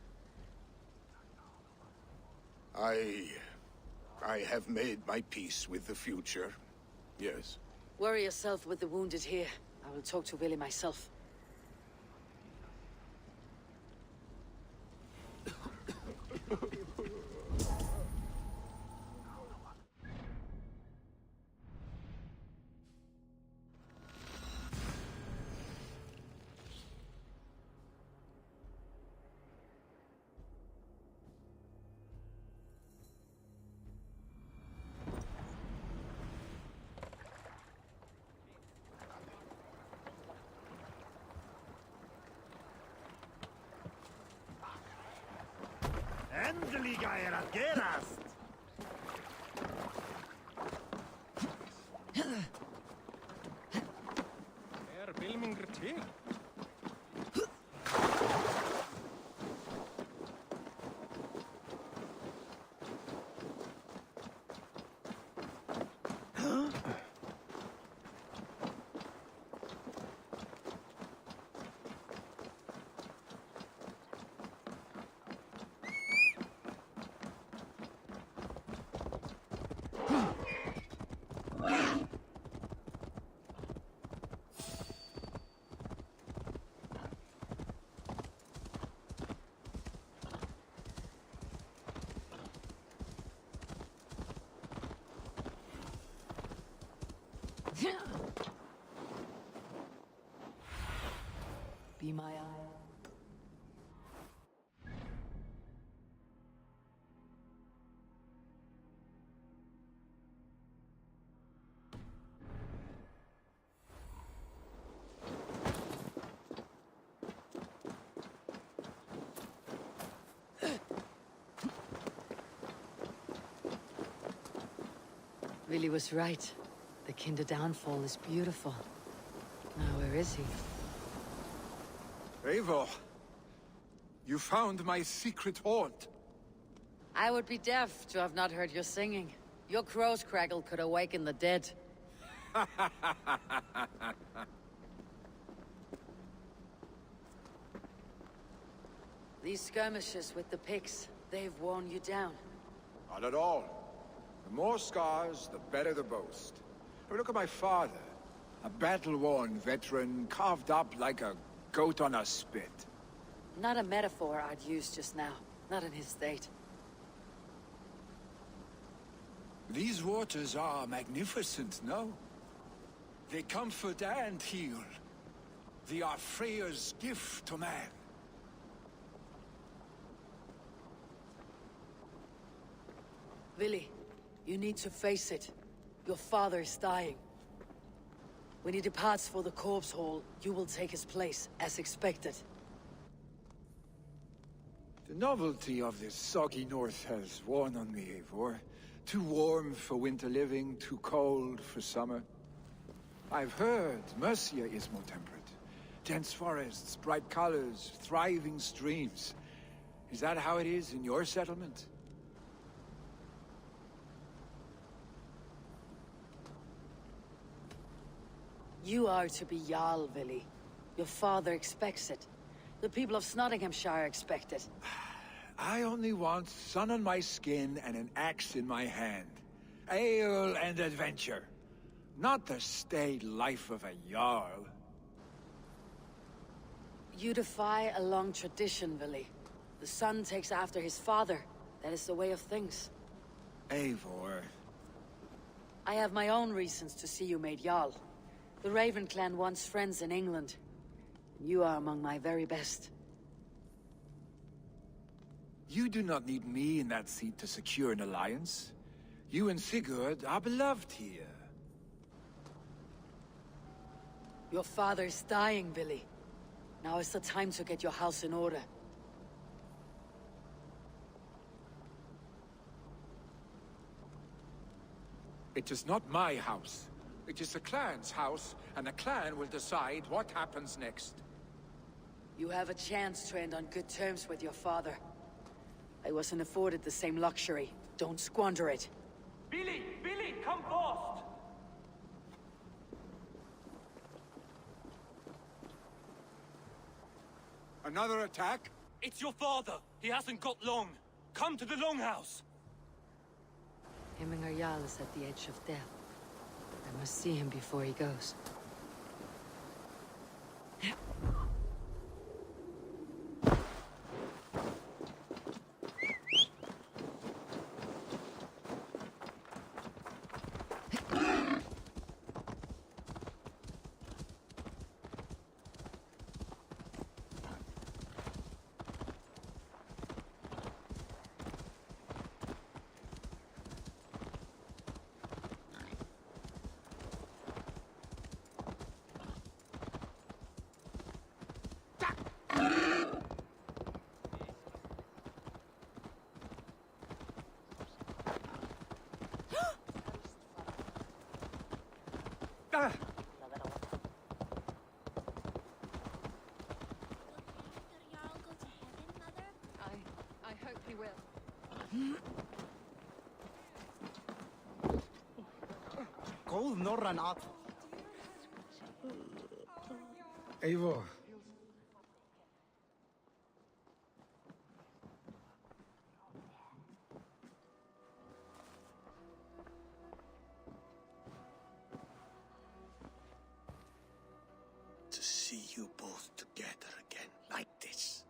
I have made my peace with the future, yes. Worry yourself with the wounded here. I will talk to Billy myself. Endelig er at gerast! Bilminger til? Be my eye. Willie was right. The Kinder downfall is beautiful. Now, where is he? Eivor, you found my secret haunt. I would be deaf to have not heard your singing. Your crow's crackle could awaken the dead. These skirmishes with the pigs, they've worn you down. Not at all. The more scars, the better the boast. I mean, look at my father. A battle-worn veteran, carved up like a goat on a spit. Not a metaphor I'd use just now. Not in his state. These waters are magnificent, no? They comfort and heal. They are Freya's gift to man. Willie, you need to face it. Your father is dying. When he departs for the corpse hall, you will take his place, as expected. The novelty of this soggy north has worn on me, Eivor. Too warm for winter living, too cold for summer. I've heard Mercia is more temperate. Dense forests, bright colors, thriving streams. Is that how it is in your settlement? You are to be Jarl, Willie. Your father expects it. The people of Nottinghamshire expect it. I only want sun on my skin and an axe in my hand. Ale and adventure. Not the staid life of a Jarl. You defy a long tradition, Willie. The son takes after his father. That is the way of things. Eivor. I have my own reasons to see you made Jarl. The Raven clan wants friends in England. You are among my very best. You do not need me in that seat to secure an alliance. You and Sigurd are beloved here. Your father is dying, Willie. Now is the time to get your house in order. It is not my house. It is the clan's house, and the clan will decide what happens next. You have a chance to end on good terms with your father. I wasn't afforded the same luxury. Don't squander it. Billy! Billy, come fast! Another attack? It's your father! He hasn't got long! Come to the Longhouse! Hemminger Jarl is at the edge of death. I must see him before he goes. I hope he will. Gold Norran at. Eivor. To see you both together again like this.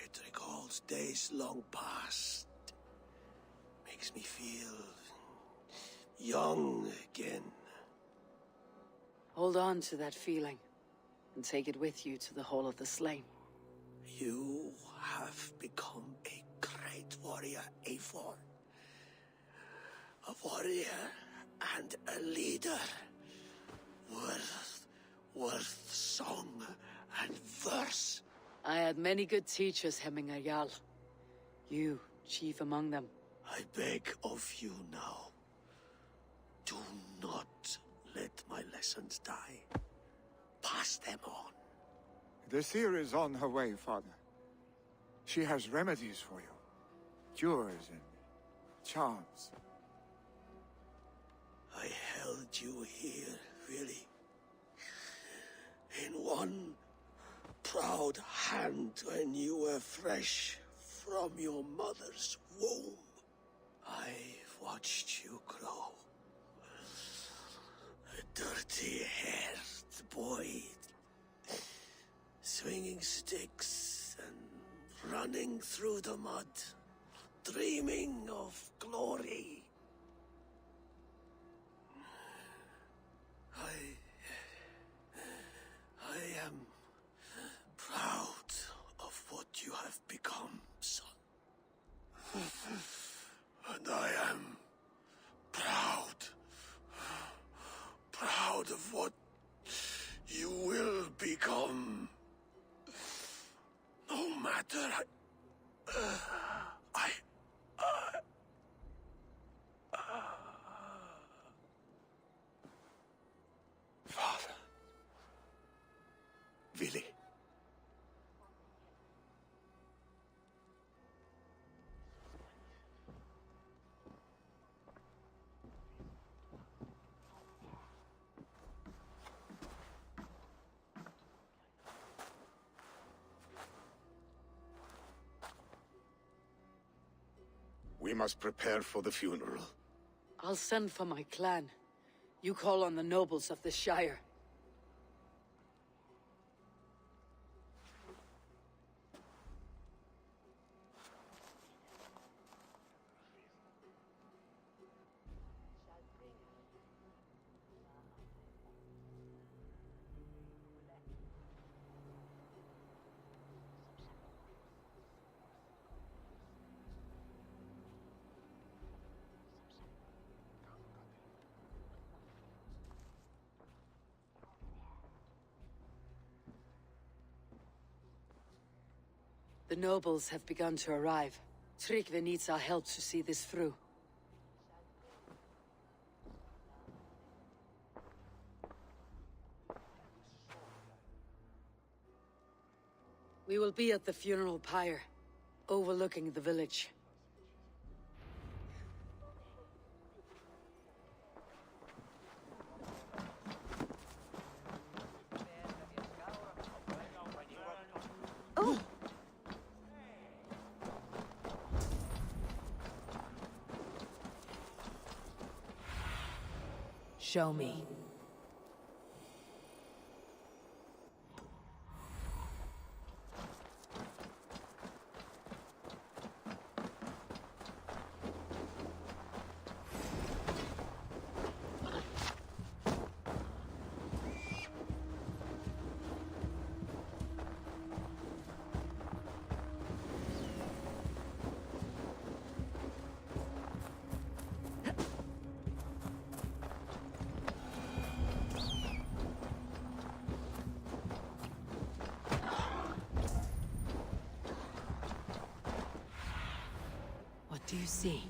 It recalls days long past. Makes me feel young again. Hold on to that feeling, and take it with you to the Hall of the Slain. You have become a great warrior, Eivor. A warrior and a leader. Worth song and verse. I had many good teachers, Hemminger Jarl. You, chief among them. I beg of you now. Do not let my lessons die. Pass them on. The seer is on her way, Father. She has remedies for you. Cures and charms. I held you here, really. In one proud hand when you were fresh from your mother's womb. I've watched you grow. A dirty-haired boy, swinging sticks and running through the mud, dreaming of glory. I am proud of what you have become, son. And I am proud of what you will become. No matter Father. Willi. We must prepare for the funeral. I'll send for my clan. You call on the nobles of the Shire. The nobles have begun to arrive. Tryggve needs our help to see this through. We will be at the funeral pyre, overlooking the village. Oh! Show me. What do you see?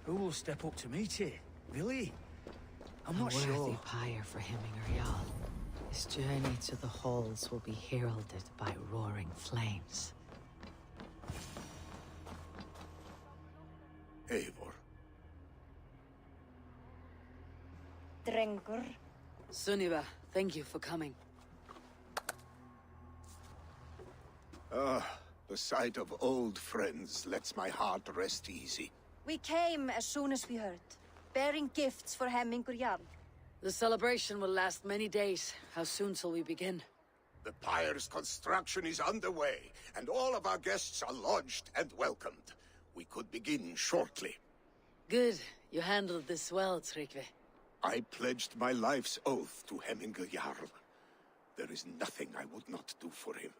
Who will step up to meet it? Really? I'm not A worthy sure. pyre for Hemingr Jarl. His journey to the halls will be heralded by roaring flames. Eivor. Drengur. Sunniva, thank you for coming. Ah, the sight of old friends lets my heart rest easy. We came as soon as we heard, bearing gifts for Hemingr Jarl. The celebration will last many days. How soon shall we begin? The pyre's construction is underway, and all of our guests are lodged and welcomed. We could begin shortly. Good. You handled this well, Tryggvi. I pledged my life's oath to Hemingr Jarl. There is nothing I would not do for him.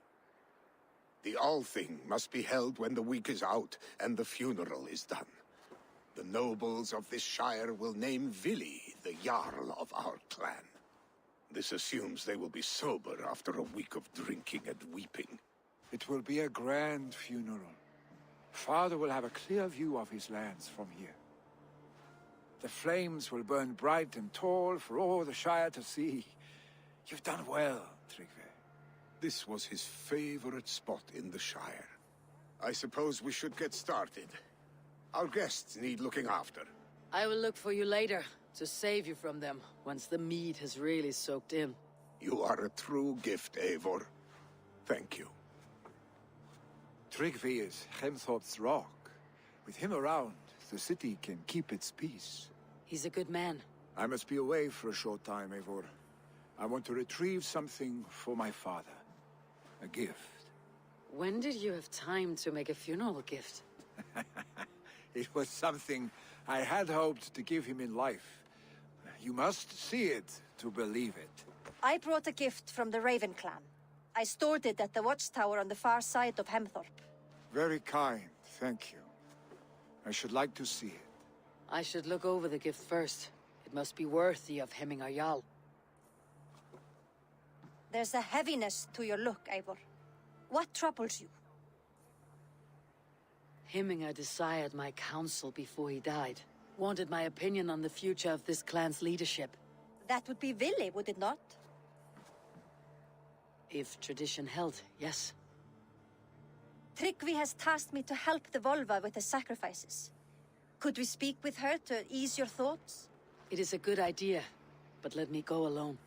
The Althing must be held when the week is out and the funeral is done. The nobles of this shire will name Vili the Jarl of our clan. This assumes they will be sober after a week of drinking and weeping. It will be a grand funeral. Father will have a clear view of his lands from here. The flames will burn bright and tall for all the Shire to see. You've done well, Tryggvi. This was his favorite spot in the Shire. I suppose we should get started. Our guests need looking after. I will look for you later, to save you from them, once the mead has really soaked in. You are a true gift, Eivor. Thank you. Tryggvi is Hemthorpe's rock. With him around, the city can keep its peace. He's a good man. I must be away for a short time, Eivor. I want to retrieve something for my father. A gift. When did you have time to make a funeral gift? It was something I had hoped to give him in life. You must see it to believe it. I brought a gift from the Raven clan. I stored it at the watchtower on the far side of Hemthorpe. Very kind, thank you. I should like to see it. I should look over the gift first. It must be worthy of Hemingr Jarl. There's a heaviness to your look, Eivor. What troubles you? Hemingr desired my counsel before he died. Wanted my opinion on the future of this clan's leadership. That would be Vili, would it not? If tradition held, yes. Tryggvi has tasked me to help the Volva with the sacrifices. Could we speak with her to ease your thoughts? It is a good idea, but let me go alone.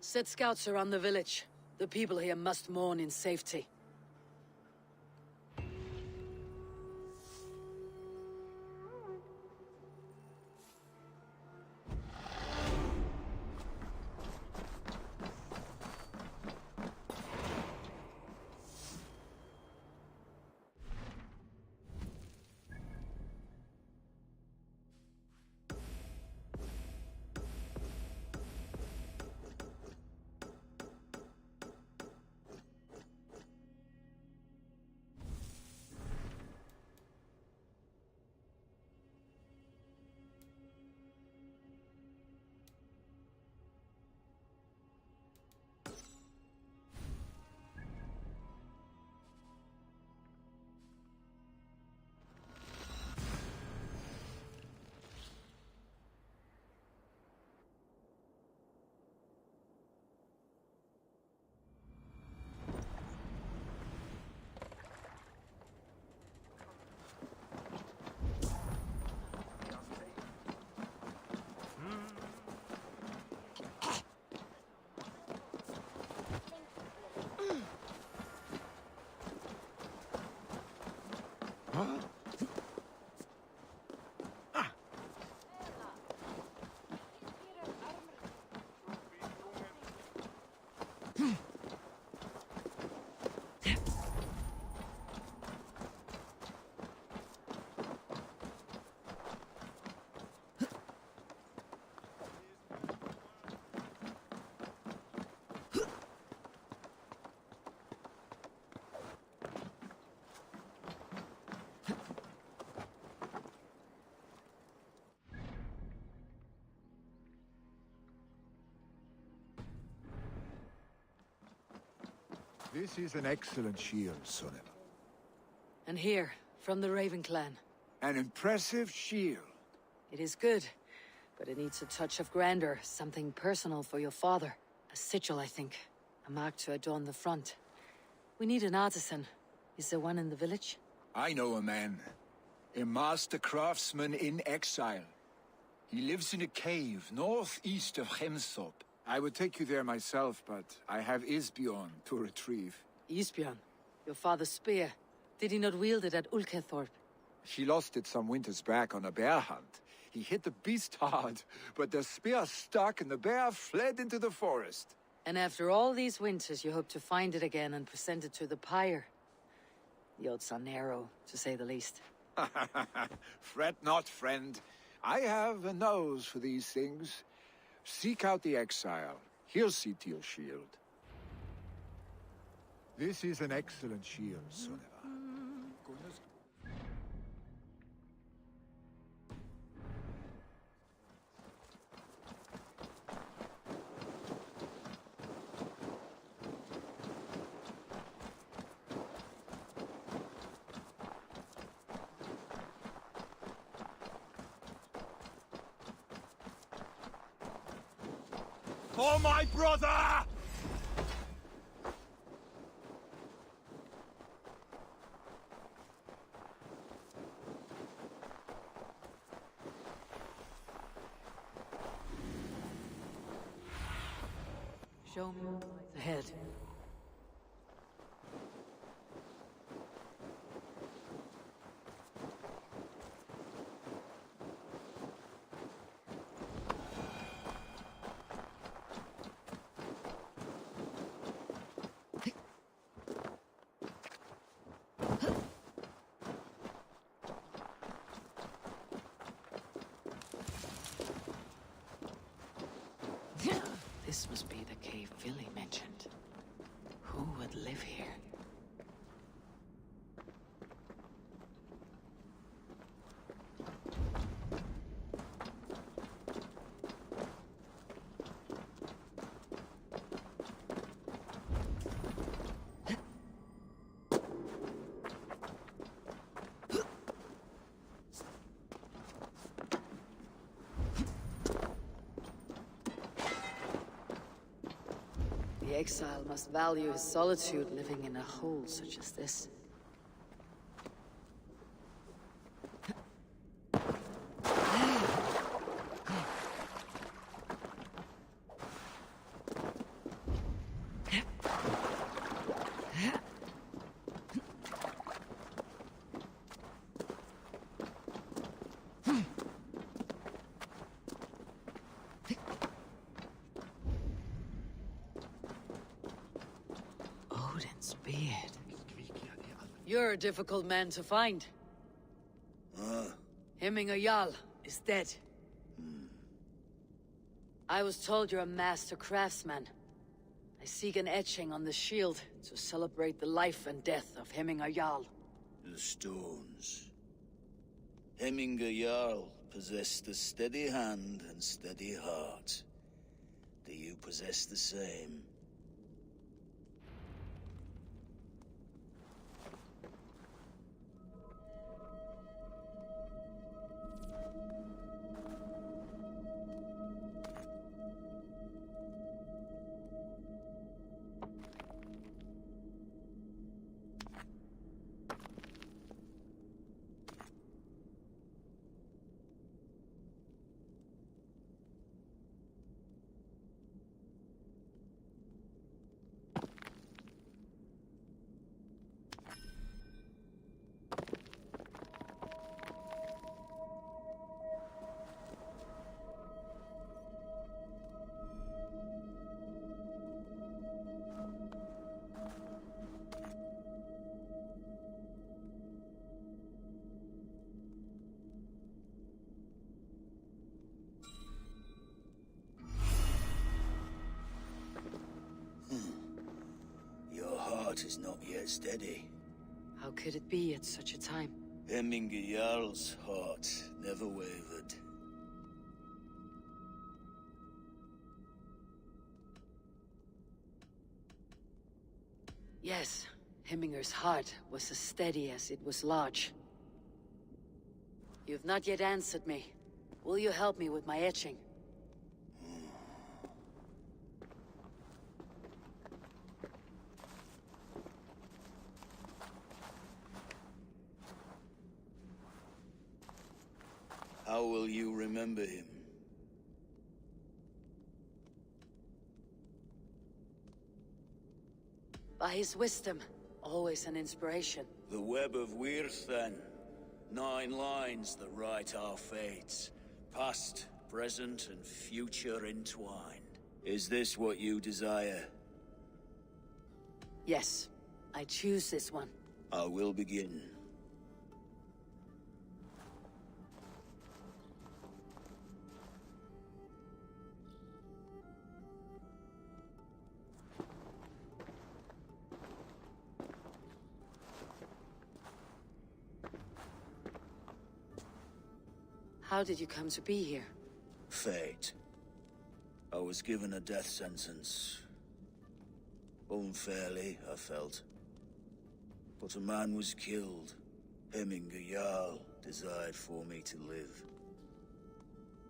Set scouts around the village. The people here must mourn in safety. This is an excellent shield, Soneva. And here, from the Raven clan. An impressive shield. It is good, but it needs a touch of grandeur, something personal for your father. A sigil, I think. A mark to adorn the front. We need an artisan. Is there one in the village? I know a man. A master craftsman in exile. He lives in a cave northeast of Hemthorpe. I would take you there myself, but I have Isbjorn to retrieve. Isbjorn? Your father's spear. Did he not wield it at Ulkethorpe? She lost it some winters back on a bear hunt. He hit the beast hard, but the spear stuck and the bear fled into the forest. And after all these winters, you hope to find it again and present it to the pyre. The odds are narrow, to say the least. Fret not, friend. I have a nose for these things. Seek out the exile. He'll see to your shield. This is an excellent shield, Soneva. For my brother! Show me the head. This must be the cave Villy mentioned. Who would live here? The exile must value his solitude living in a hole such as this. Odin's beard. You're a difficult man to find. Hemminger Jarl is dead. I was told you're a master craftsman. I seek an etching on the shield to celebrate the life and death of Hemminger Jarl. The stones. Hemminger Jarl possessed a steady hand and steady heart. Do you possess the same? heart is not yet steady. How could it be at such a time? Hemminger Jarl's heart never wavered. Yes, Hemminger's heart was as steady as it was large. You've not yet answered me. Will you help me with my etching? How will you remember him? By his wisdom, always an inspiration. The web of Wirth, then. 9 lines that write our fates. Past, present, and future entwined. Is this what you desire? Yes, I choose this one. I will begin. How did you come to be here? Fate. I was given a death sentence. Unfairly, I felt. But a man was killed. Hemminger Jarl desired for me to live.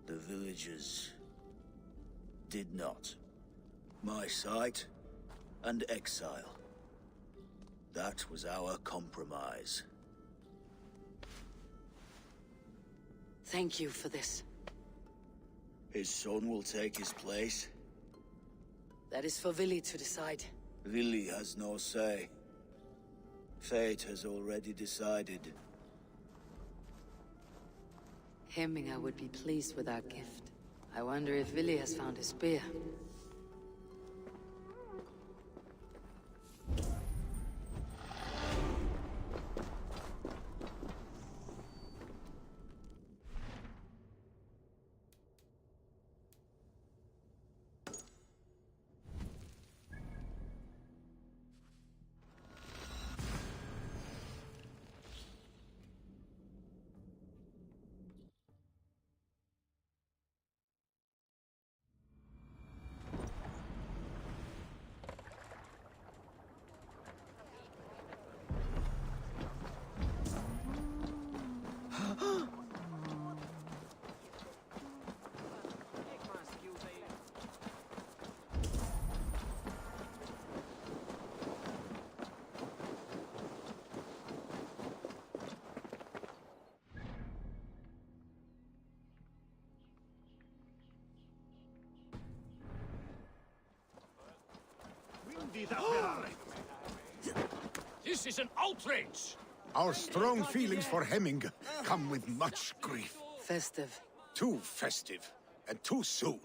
The villagers did not. My sight and exile. That was our compromise. Thank you for this. His son will take his place. That is for Vili to decide. Vili has no say. Fate has already decided. Hemminger would be pleased with our gift. I wonder if Vili has found his spear. This is an outrage! Our strong feelings for Hemming come with much grief. Festive. Too festive, and too soon.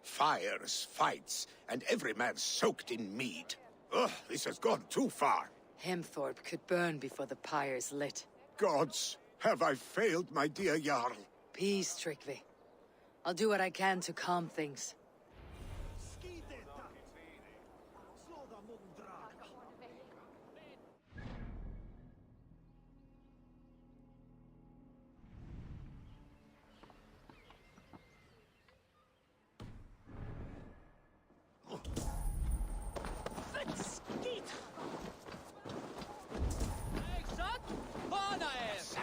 Fires, fights, and every man soaked in mead. Ugh, this has gone too far. Hemthorpe could burn before the pyre is lit. Gods, have I failed my dear Jarl? Peace, Tryggvi. I'll do what I can to calm things.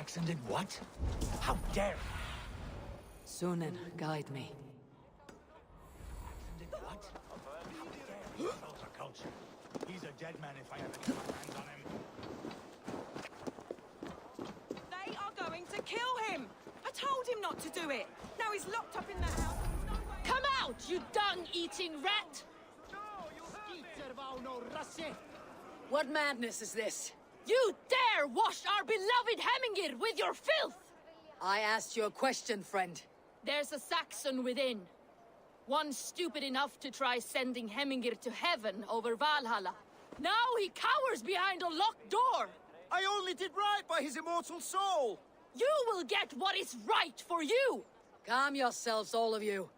Saxon did what? How dare Sunan, guide me. Saxon did what? How dare He's a dead man if I ever get my hands on him. They are going to kill him! I told him not to do it! Now he's locked up in the house. Come out, you dung-eating rat! What madness is this? You dare wash our beloved Hemingir with your filth! I asked you a question, friend. There's a Saxon within. One stupid enough to try sending Hemingir to heaven over Valhalla. Now he cowers behind a locked door! I only did right by his immortal soul! You will get what is right for you! Calm yourselves, all of you.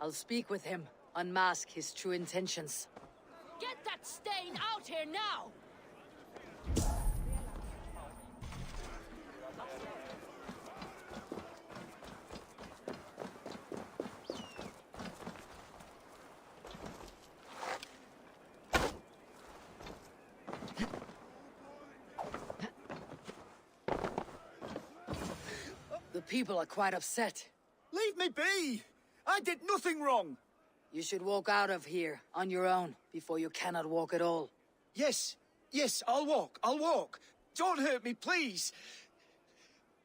I'll speak with him, unmask his true intentions. Get that stain out here now! The people are quite upset. Leave me be! I did nothing wrong! You should walk out of here on your own before you cannot walk at all. Yes, I'll walk. Don't hurt me, please.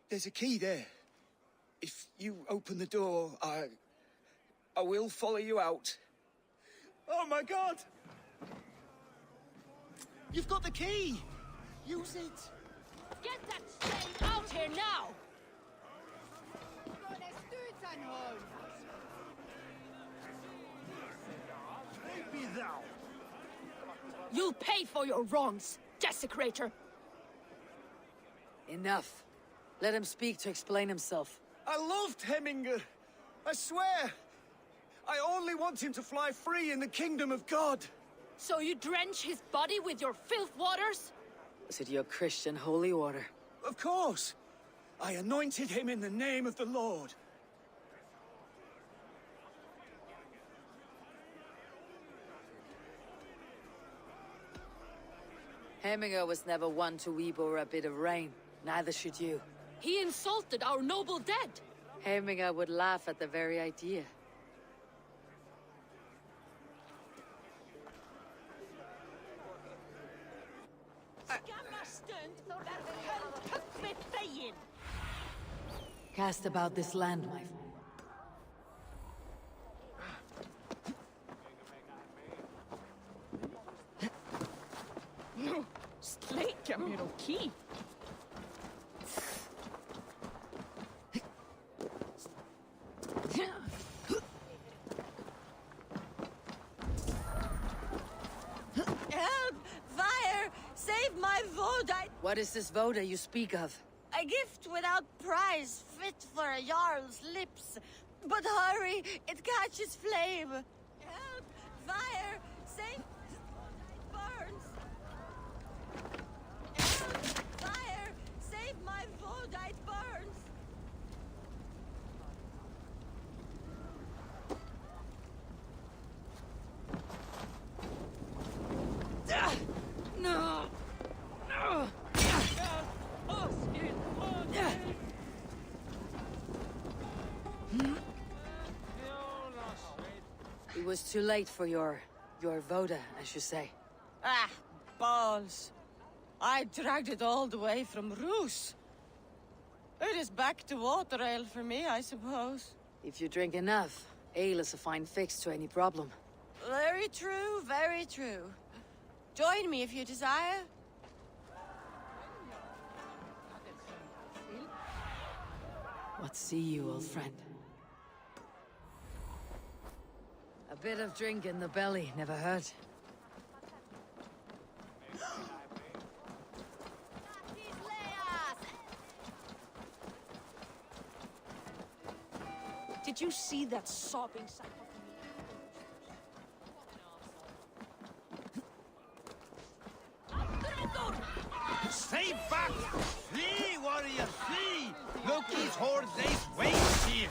There's a key there. If you open the door, I will follow you out. Oh my God! You've got the key! Use it! Get that slave out here now! You'll pay for your wrongs, desecrator! Enough. Let him speak to explain himself. I loved Heminger. I swear. I only want him to fly free in the kingdom of God. So you drench his body with your filth waters? Was it your Christian holy water? Of course. I anointed him in the name of the Lord. Heminger was never one to weep over a bit of rain. Neither should you. He insulted our noble dead. Heminger would laugh at the very idea. Cast about this land, my friend. No, släcka mir och key. Help! Fire! Save my vote! What is this voda you speak of? A gift without price, fit for a jarl's lips. But hurry, it catches flame. Help! Fire! Save... burns! Help! Fire! Save my vote! It burns! No! No! It was too late for your voda, as you say. Ah, balls. I dragged it all the way from Roos. It is back to water ale for me, I suppose. If you drink enough, ale is a fine fix to any problem. Very true, very true. Join me if you desire. What see you, old friend? A bit of drink in the belly never hurt. Did you see that sobbing sack of Stay back! Flee, warrior, flee! Loki's horde lays waste here!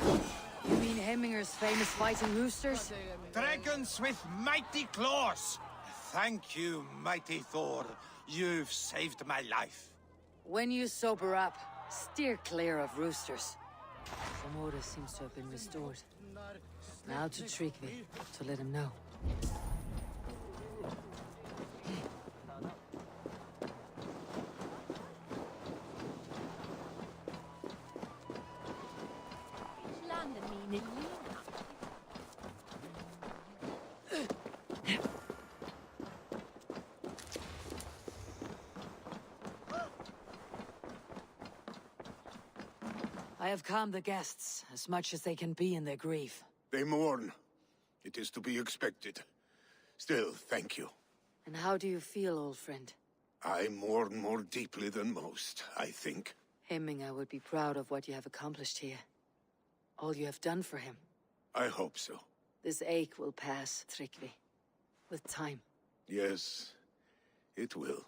You mean Hemminger's famous fighting roosters? Dragons with mighty claws! Thank you, mighty Thor. You've saved my life. When you sober up, steer clear of roosters. Some order seems to have been restored. Now to Tryggvi, to let him know. I have calmed the guests as much as they can be in their grief. They mourn. It is to be expected. Still, thank you. And how do you feel, old friend? I mourn more deeply than most, I think. Hemminger would be proud of what you have accomplished here. All you have done for him. I hope so. This ache will pass, Tryggvi. With time. Yes, it will.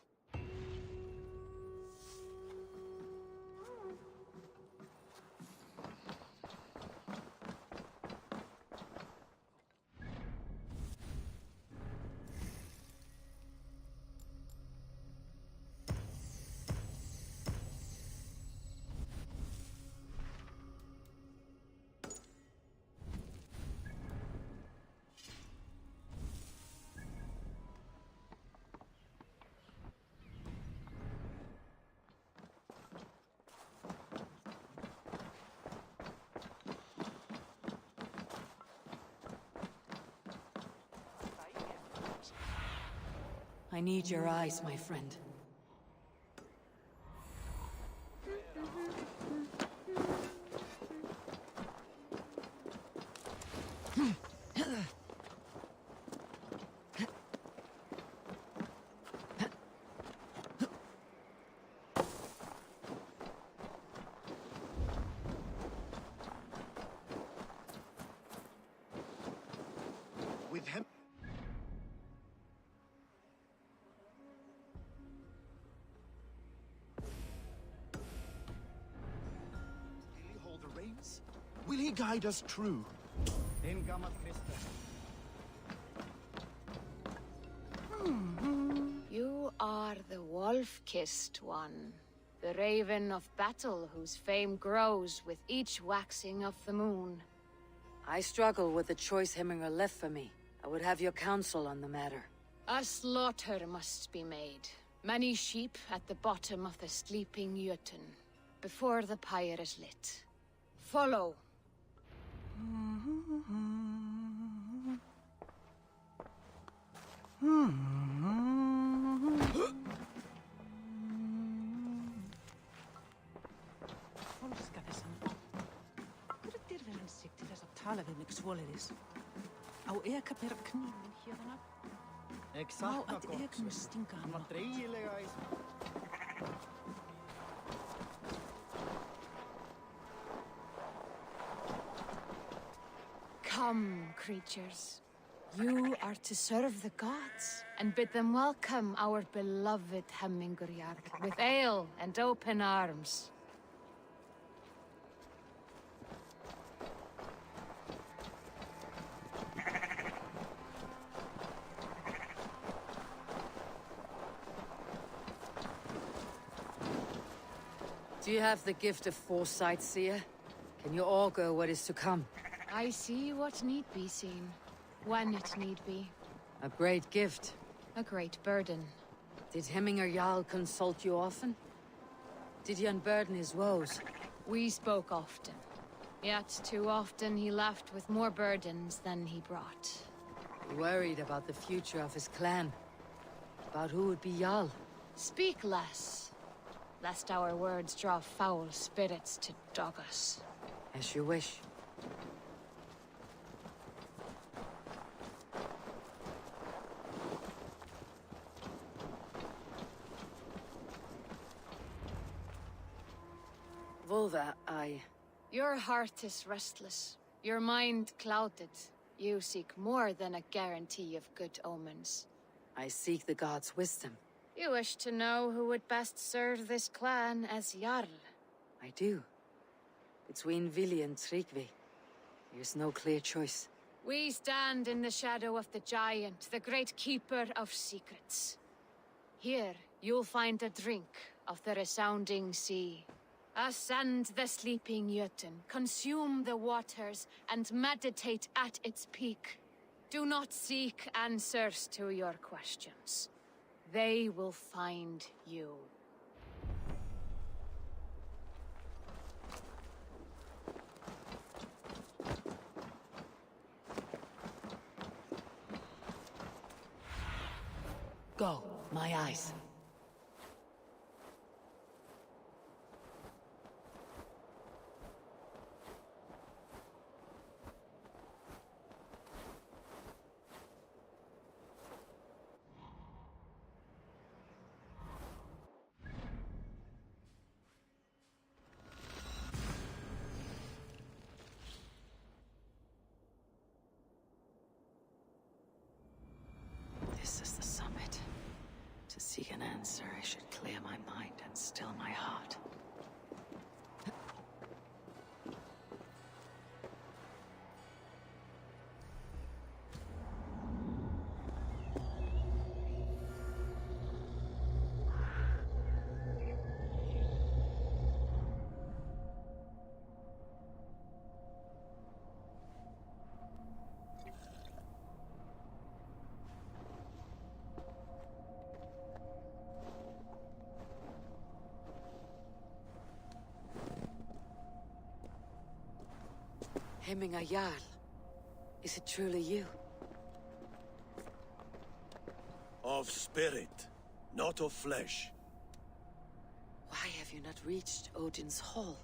I need your eyes, my friend. With him. Will he hold the reins? Will he guide us true? In Gamat Christa. You are the wolf-kissed one. The raven of battle whose fame grows with each waxing of the moon. I struggle with the choice Hemminger left for me. I would have your counsel on the matter. A slaughter must be made. Many sheep at the bottom of the sleeping Jötun, before the pyre is lit. Follow. Olska tässä nyt. Kyllä terveen sikti tässä talvimiksi vuoledis. Au eka per kniven hiedana. Exakt. Au at eka mistinkaan. Vad trevliga is. Come, creatures. You are to serve the gods, and bid them welcome our beloved Hemmingerjarl with ale and open arms. Do you have the gift of foresight, seer? Can you augur what is to come? I see what need be seen, when it need be. A great gift. A great burden. Did Hemminger Jarl consult you often? Did he unburden his woes? We spoke often. Yet too often he left with more burdens than he brought. He worried about the future of his clan. About who would be Jarl. Speak less, lest our words draw foul spirits to dog us. As you wish. Volva, Your heart is restless. Your mind clouded. You seek more than a guarantee of good omens. I seek the gods' wisdom. You wish to know who would best serve this clan as Jarl. I do. Between Vili and Tryggvi, there's no clear choice. We stand in the shadow of the giant, the great keeper of secrets. Here, you'll find a drink of the resounding sea. Ascend the sleeping Jötun, consume the waters, and meditate at its peak. Do not seek answers to your questions. They will find you. Go, my eyes. This is the summit. To seek an answer, I should clear my mind and still my heart. Hemminger Jarl. Is it truly you? of spirit, not of flesh. Why have you not reached Odin's Hall?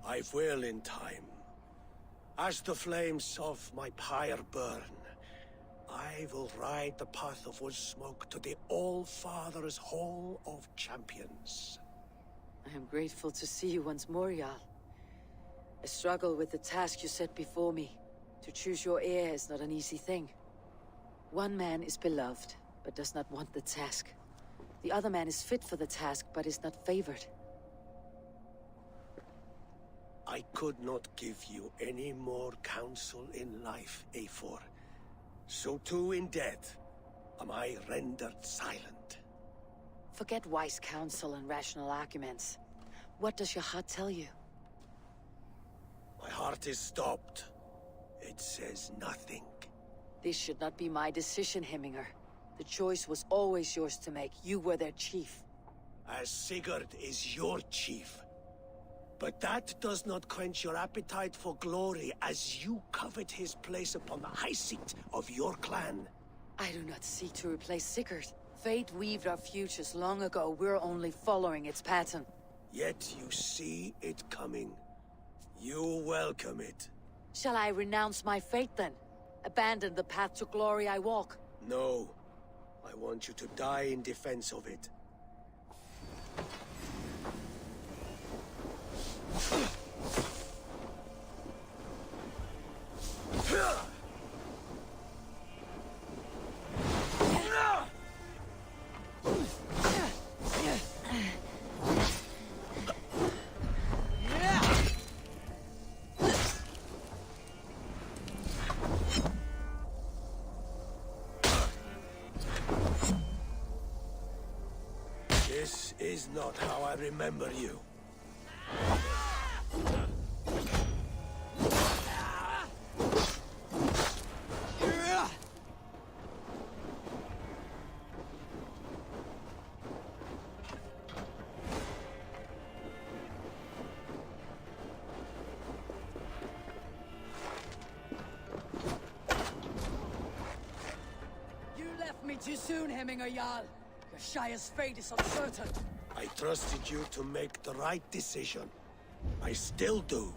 I will in time. As the flames of my pyre burn, I will ride the path of wood smoke to the All-Father's Hall of Champions. I am grateful to see you once more, Jarl. I struggle with the task you set before me. To choose your heir is not an easy thing. One man is beloved, but does not want the task. The other man is fit for the task, but is not favored. I could not give you any more counsel in life, Eivor. So too in death am I rendered silent. Forget wise counsel and rational arguments. What does your heart tell you? My heart is stopped. It says nothing. This should not be my decision, Hemminger. The choice was always yours to make. You were their chief. As Sigurd is your chief. But that does not quench your appetite for glory as you covet his place upon the high seat of your clan. I do not seek to replace Sigurd. Fate weaved our futures long ago. We're only following its pattern. Yet you see it coming. You welcome it. Shall I renounce my fate then? Abandon the path to glory I walk? No. I want you to die in defense of it. This is not how I remember you. You left me too soon, Hemminger Jarl. Your Shire's fate is uncertain. I trusted you to make the right decision. I still do.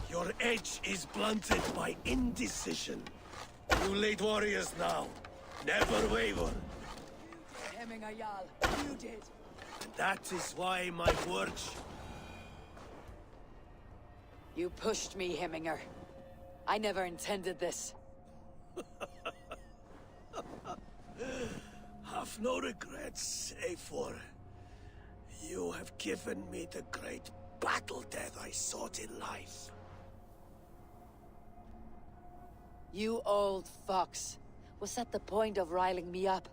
Your edge is blunted by indecision. You late warriors now. Never waver. Hemminger Jarl, you did. And that is why my words... You pushed me, Hemminger. I never intended this. Have no regrets, Eivor. You have given me the great battle death I sought in life. You old fox. Was that the point of riling me up?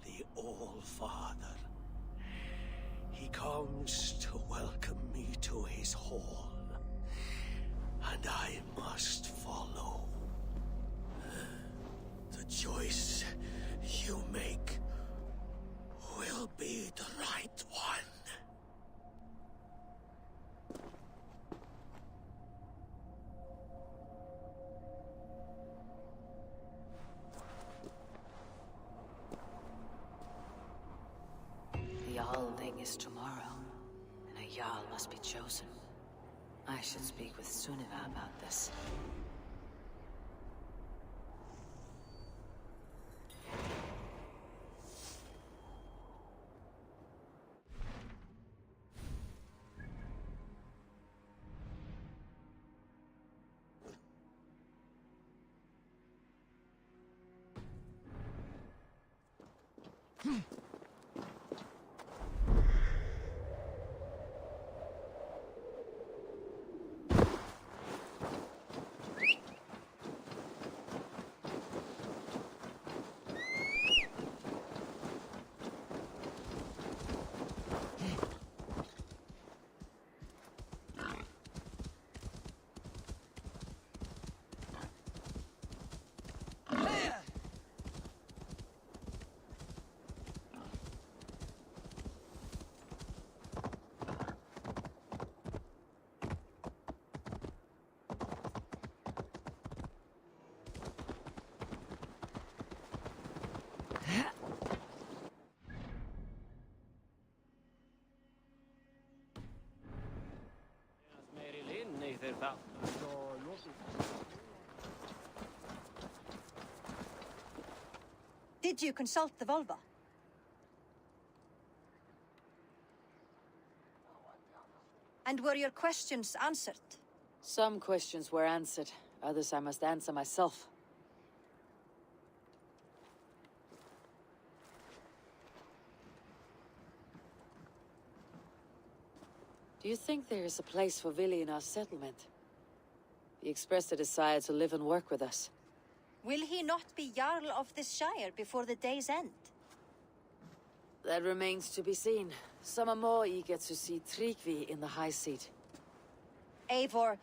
The All-Father. He comes to welcome me to his hall. And I must follow. The choice you make will be the right one. The Jarlding is tomorrow, and a Jarl must be chosen. I should speak with Sunniva about this. Did you consult the Volva? And were your questions answered? Some questions were answered. Others I must answer myself. Do you think there is a place for Vili in our settlement? He expressed a desire to live and work with us. Will he not be Jarl of this shire before the day's end? That remains to be seen. Some are more eager to see Tryggvi in the high seat. Eivor,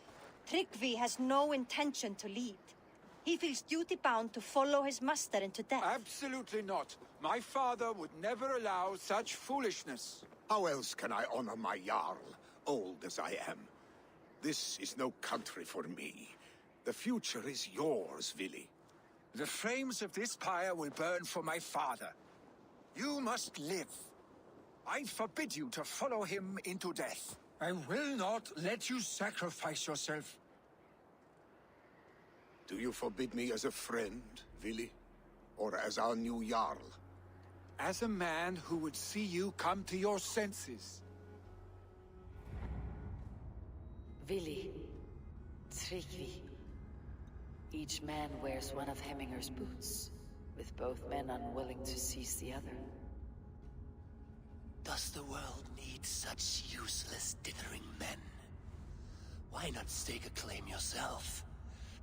Tryggvi has no intention to lead. He feels duty-bound to follow his master into death. Absolutely not. My father would never allow such foolishness. How else can I honor my Jarl, old as I am? This is no country for me. The future is yours, Vili. The flames of this pyre will burn for my father. You must live. I forbid you to follow him into death. I will not let you sacrifice yourself. Do you forbid me as a friend, Vili? Or as our new Jarl? As a man who would see you come to your senses. Vili, Tryggvi. Each man wears one of Hemminger's boots, with both men unwilling to seize the other. Does the world need such useless, dithering men? Why not stake a claim yourself?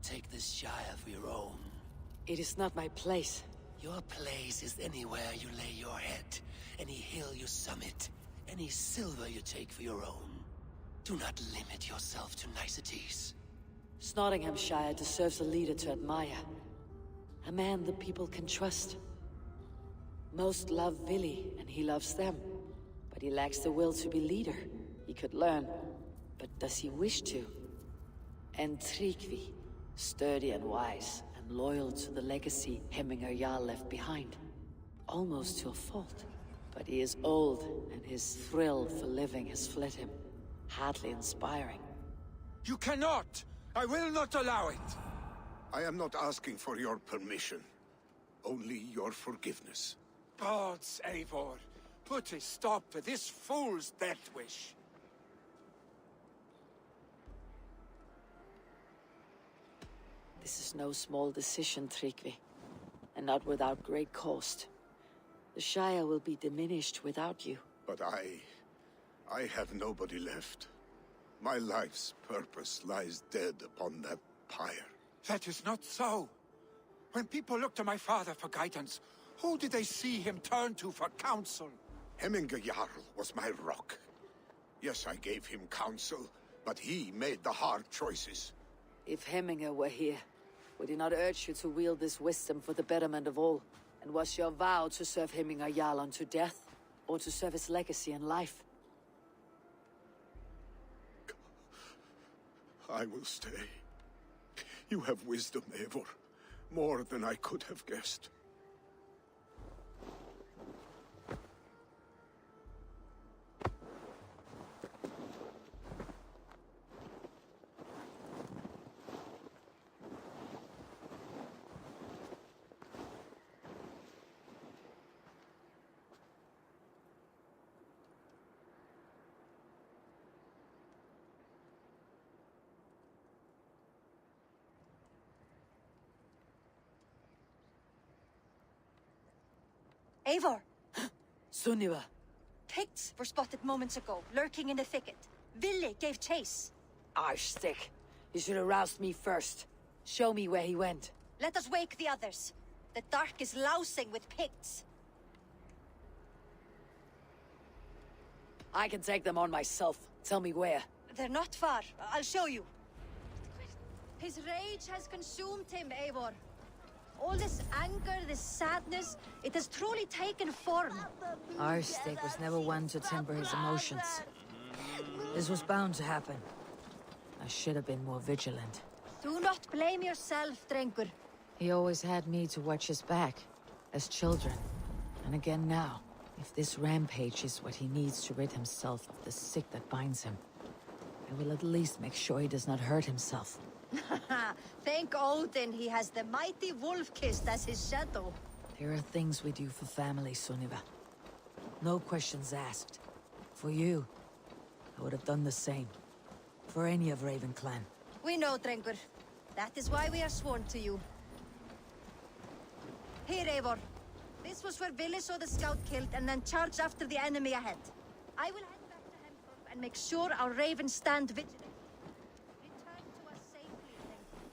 Take this shire for your own. It is not my place. Your place is anywhere you lay your head, any hill you summit, any silver you take for your own. Do not limit yourself to niceties. Nottinghamshire deserves a leader to admire. A man the people can trust. Most love Vili, and he loves them. But he lacks the will to be leader. He could learn, but does he wish to? And Tryggvi, sturdy and wise, and loyal to the legacy Hemminger Jarl left behind. Almost to a fault. But he is old, and his thrill for living has fled him. Hardly inspiring. You cannot! I will not allow it! I am not asking for your permission. Only your forgiveness. Gods, Eivor, put a stop to this fool's death wish. This is no small decision, Tryggvi. And not without great cost. The Shire will be diminished without you. But I have nobody left. My life's purpose lies dead upon that pyre. That is not so. When people look to my father for guidance, who did they see him turn to for counsel? Hemminger Jarl was my rock. Yes, I gave him counsel, but he made the hard choices. If Hemminger were here, would he not urge you to wield this wisdom for the betterment of all? And was your vow to serve Hemminger Jarl unto death, or to serve his legacy in life? I will stay. You have wisdom, Eivor. More than I could have guessed. Eivor! Sunniva! Picts were spotted moments ago, lurking in the thicket. Vili gave chase. Arstick! You should have roused me first. Show me where he went. Let us wake the others. The dark is lousing with Picts. I can take them on myself. Tell me where. They're not far. I'll show you. His rage has consumed him, Eivor. All this anger, this sadness, it has truly taken form. Arstick was never one to temper his emotions. This was bound to happen. I should have been more vigilant. Do not blame yourself, Drengur. He always had me to watch his back, as children. And again now, if this rampage is what he needs to rid himself of the sick that binds him. I will at least make sure he does not hurt himself. Thank Odin he has the mighty Wolf-Kissed as his shadow. There are things we do for family, Sunniva. No questions asked. For you, I would have done the same. For any of Raven clan. We know, Drengur. That is why we are sworn to you. Here, Eivor. This was where Vili saw the scout killed and then charged after the enemy ahead. I will head back to Hemthorpe and make sure our ravens stand vigilant. Return to us safely, Drengur.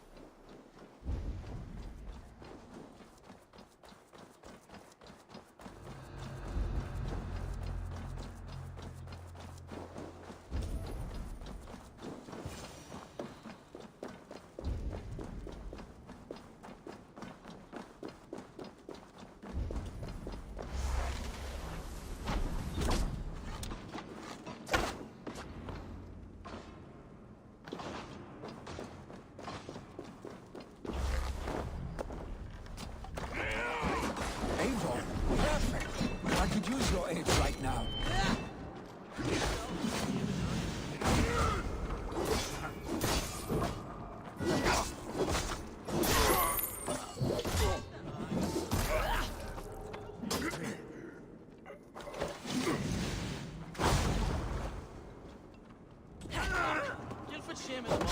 Eivor, perfect. I could use your aid right now. Guildford shame in the morning.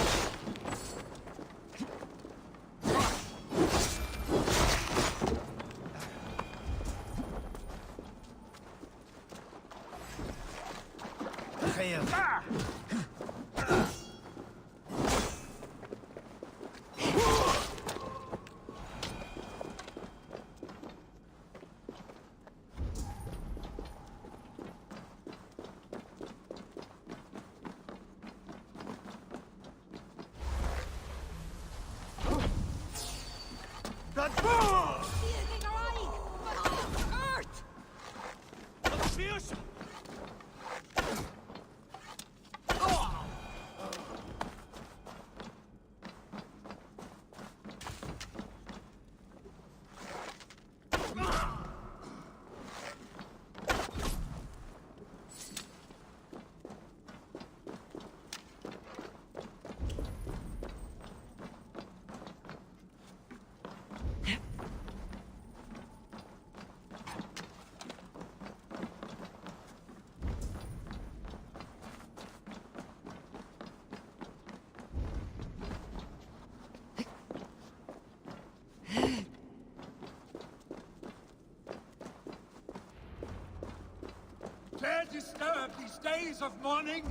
Dare disturb these days of mourning?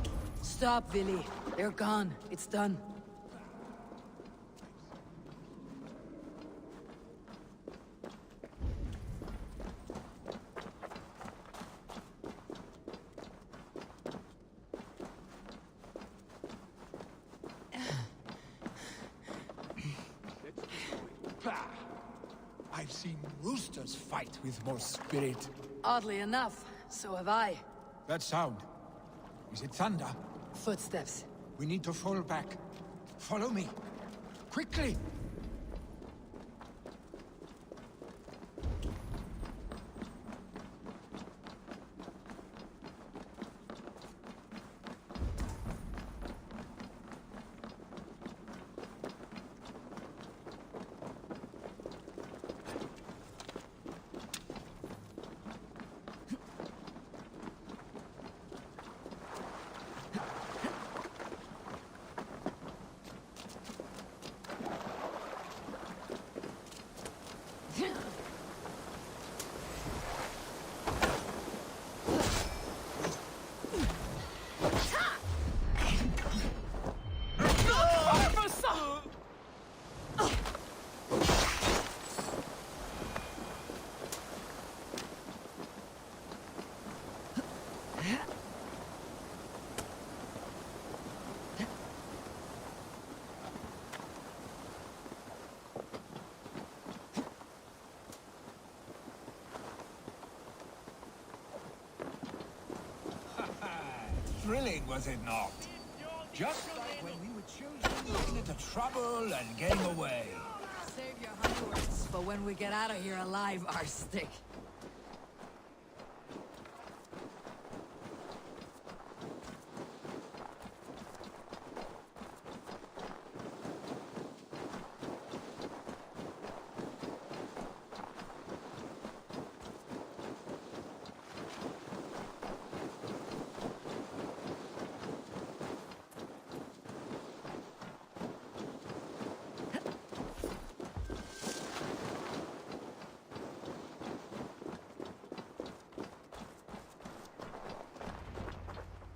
Stop, Vili. They're gone. It's done. I've seen roosters fight with more spirit. Oddly enough, so have I. That sound. Is it thunder? Footsteps. We need to fall back. Follow me. Quickly! Thrilling, was it not? Just like when we were children, getting into trouble and getting away. Save your honey words for when we get out of here alive, Arstick.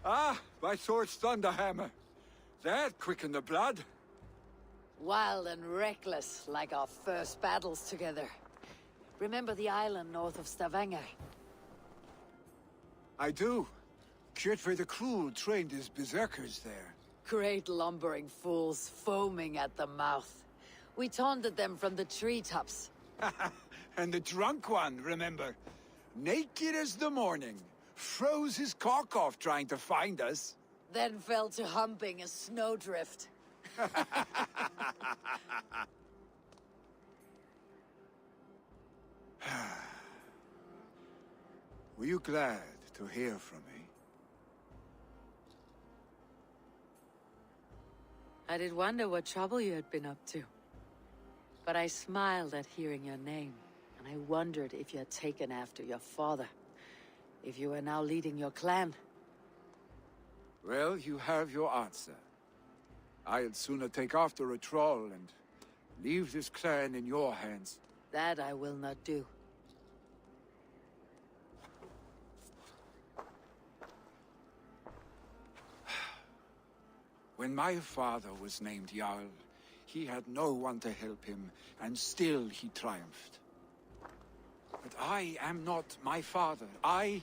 Ah, by Thor's Thunderhammer. That quickened the blood. Wild and reckless, like our first battles together. Remember the island north of Stavanger? I do. Kjotve the Cruel trained his berserkers there. Great lumbering fools, foaming at the mouth. We taunted them from the treetops. And the drunk one, remember? Naked as the morning. Froze his cock off trying to find us. Then fell to humping a snowdrift. Were you glad to hear from me? I did wonder what trouble you had been up to. But I smiled at hearing your name, and I wondered if you had taken after your father. If you were now leading your clan. Well, you have your answer. I'd sooner take after a troll and leave this clan in your hands. That I will not do. When my father was named Jarl, he had no one to help him, and still he triumphed. But I am not my father. I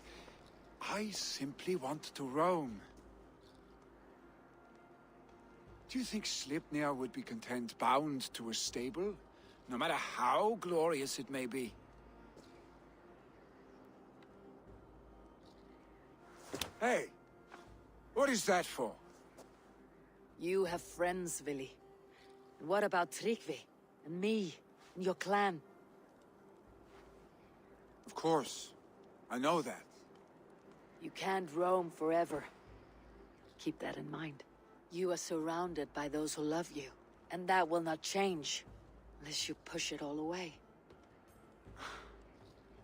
simply want to roam. Do you think Sleipnir would be content bound to a stable, no matter how glorious it may be? Hey! What is that for? You have friends, Vili. And what about Tryggvi? And me? And your clan? Of course. I know that. You can't roam forever. Keep that in mind. You are surrounded by those who love you. And that will not change. Unless you push it all away.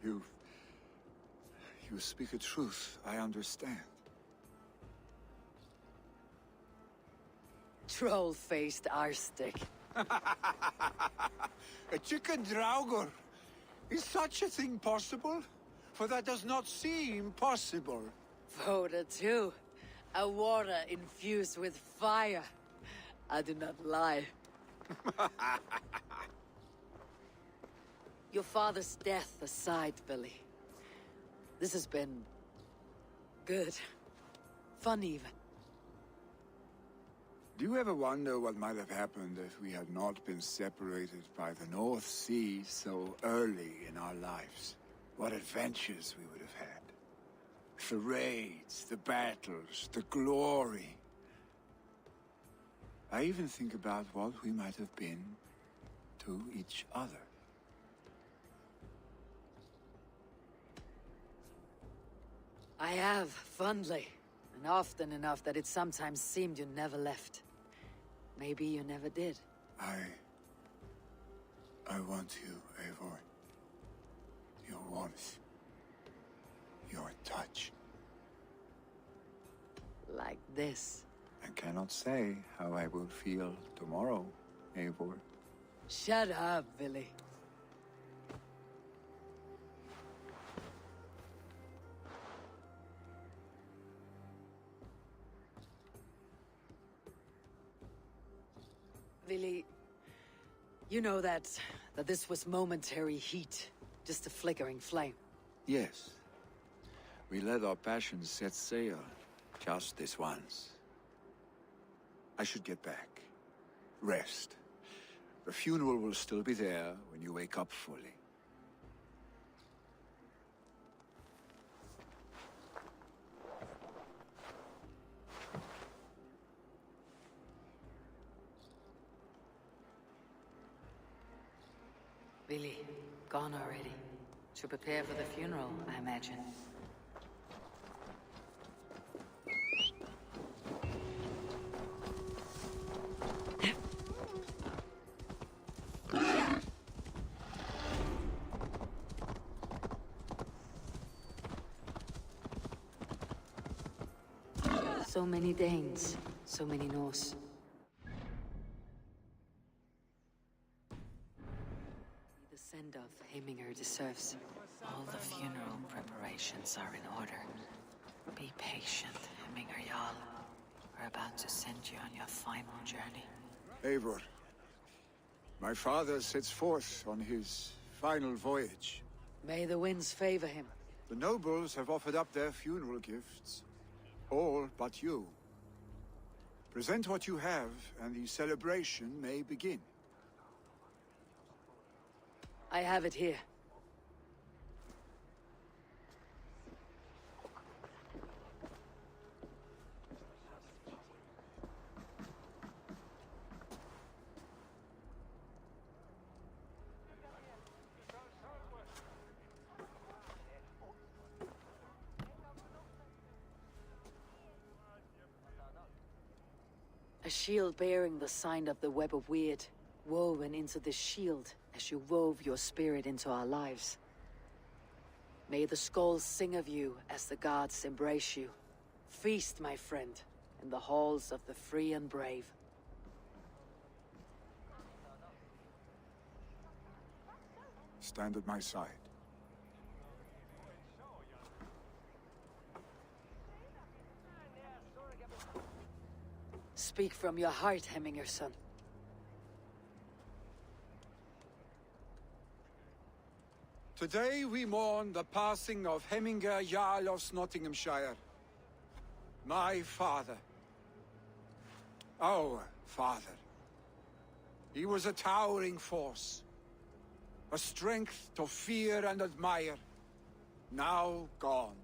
You speak a truth. I understand. Troll-faced arstick. A chicken draugr! Is such a thing possible? For that does not seem possible. Voda too. A water infused with fire. I do not lie. Your father's death aside, Billy. This has been... good. Fun even. Do you ever wonder what might have happened if we had not been separated by the North Sea so early in our lives? What adventures we would have had. The raids, the battles, the glory. I even think about what we might have been to each other. I have, fondly. And often enough that it sometimes seemed you never left. Maybe you never did. I want you, Eivor. Your warmth. Your touch. Like this. I cannot say how I will feel tomorrow, Eivor. Shut up, Billy. Vili, you know that this was momentary heat, just a flickering flame. Yes. We let our passions set sail, just this once. I should get back. Rest. The funeral will still be there when you wake up fully. Vili, gone already. To prepare for the funeral, I imagine. So many Danes, so many Norse. The send-off Heminger deserves. All the funeral preparations are in order. Be patient, Hemminger Jarl. We're about to send you on your final journey. Eivor, my father sets forth on his final voyage. May the winds favor him. The nobles have offered up their funeral gifts. All but you. Present what you have, and the celebration may begin. I have it here. A shield bearing the sign of the Web of Weird, woven into this shield as you wove your spirit into our lives. May the skulls sing of you as the gods embrace you. Feast, my friend, in the halls of the free and brave. Stand at my side. Speak from your heart, Hemminger, son. Today we mourn the passing of Hemminger Jarl of Nottinghamshire. My father. Our father. He was a towering force. A strength to fear and admire. Now gone.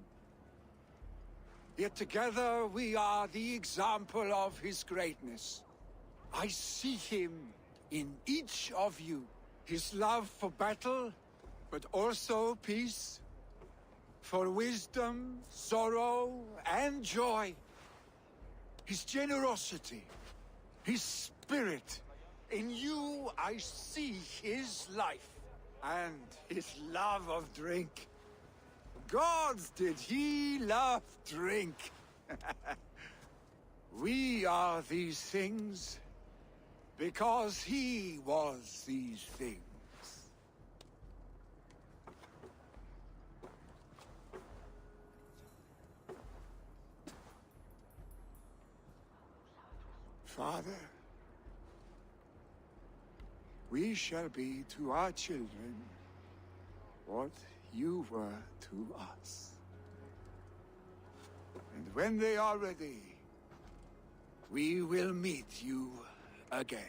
Yet together we are the example of his greatness. I see him in each of you. His love for battle, but also peace. For wisdom, sorrow, and joy. His generosity, his spirit. In you I see his life, and his love of drink. Gods, did he love drink! We are these things because he was these things. Father, we shall be to our children what you were to us. And when they are ready, we will meet you again.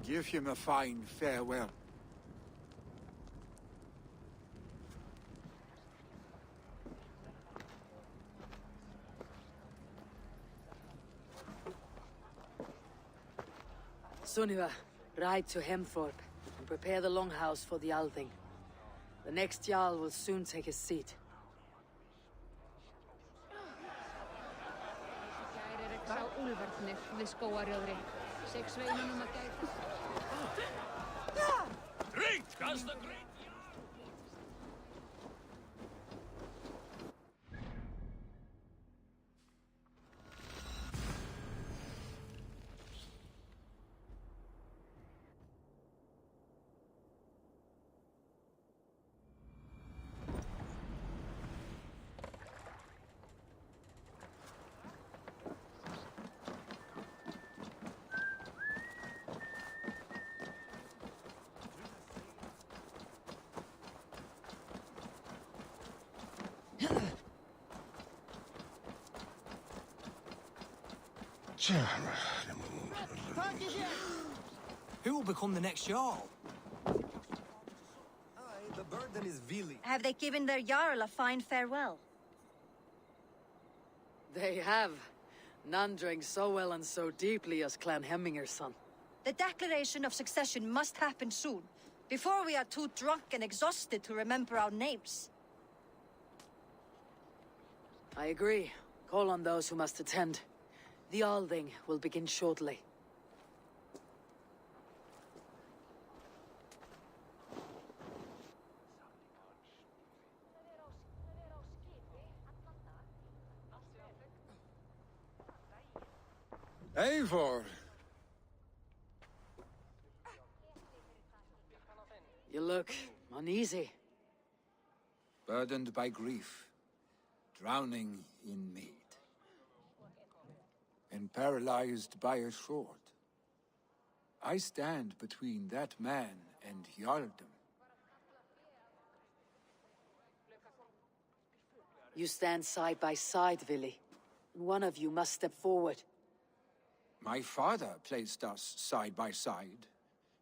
Give him a fine farewell. Sunniva, ride to Hemthorpe and prepare the longhouse for the Althing. The next Jarl will soon take his seat. Drink as the great... Who will become the next Jarl? Have they given their Jarl a fine farewell? They have. None drank so well and so deeply as Clan Hemminger's son. The declaration of succession must happen soon, before we are too drunk and exhausted to remember our names. I agree. Call on those who must attend. The Alding will begin shortly. Eivor! You look uneasy. Burdened by grief, drowning in mead, and paralyzed by a sword. I stand between that man and Jarldom. You stand side by side, Vili. One of you must step forward. My father placed us side by side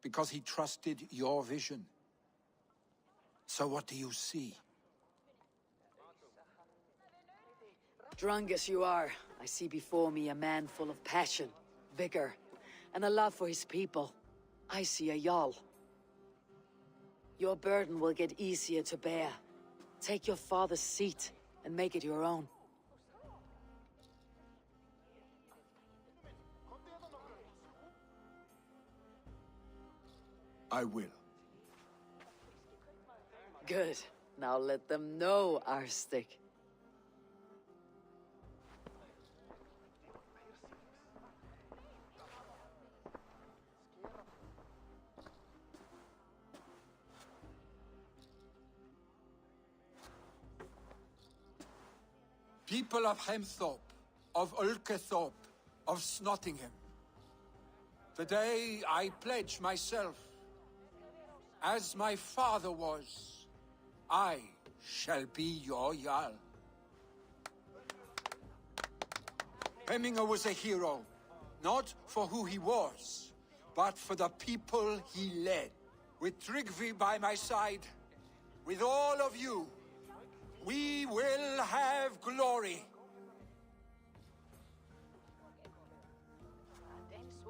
because he trusted your vision. So what do you see? Drunk as you are, I see before me a man full of passion, vigor, and a love for his people. I see a Jarl. Your burden will get easier to bear. Take your father's seat and make it your own. I will. Good. Now let them know, Arstic. People of Hemthorpe, of Ulkethorpe, of Snottingham. Today I pledge myself, as my father was, I shall be your Jarl. Hemminger was a hero, not for who he was, but for the people he led. With Tryggvi by my side, with all of you, we will have glory.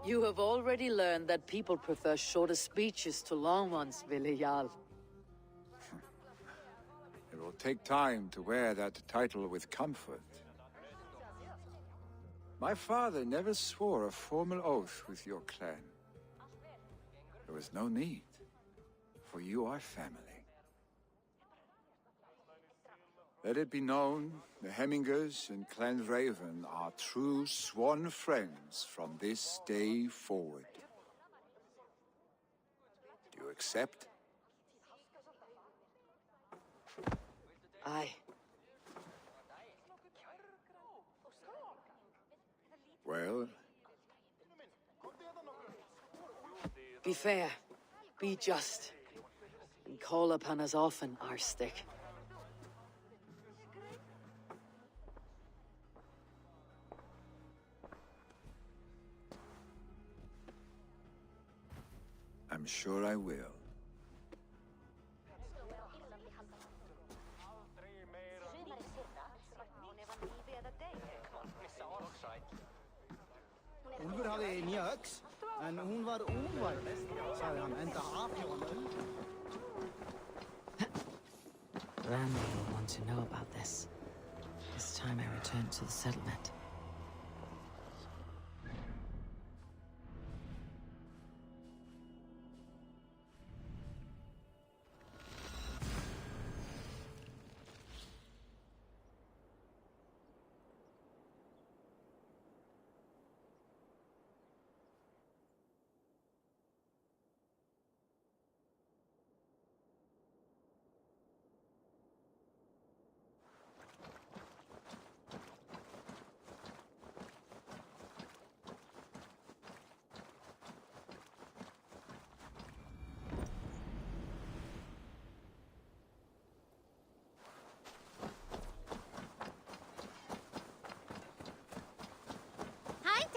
You have already learned that people prefer shorter speeches to long ones, Vili Jarl. It will take time to wear that title with comfort. My father never swore a formal oath with your clan. There was no need, for you are family. Let it be known, the Hemmingers and Clan Raven are true sworn friends from this day forward. Do you accept? Aye. Well? Be fair, be just, and call upon us often, Arstic. I'm sure I will. Úlfur hafði nýja öx, en hún var óvæg, sagði hann, enda api á hann öll. Randy will want to know about this. This time I return to the settlement.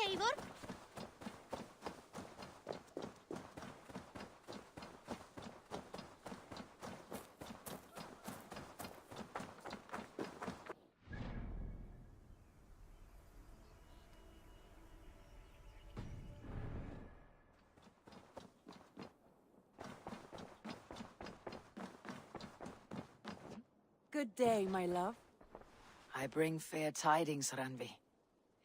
Eivor? Good day, my love. I bring fair tidings, Randvi.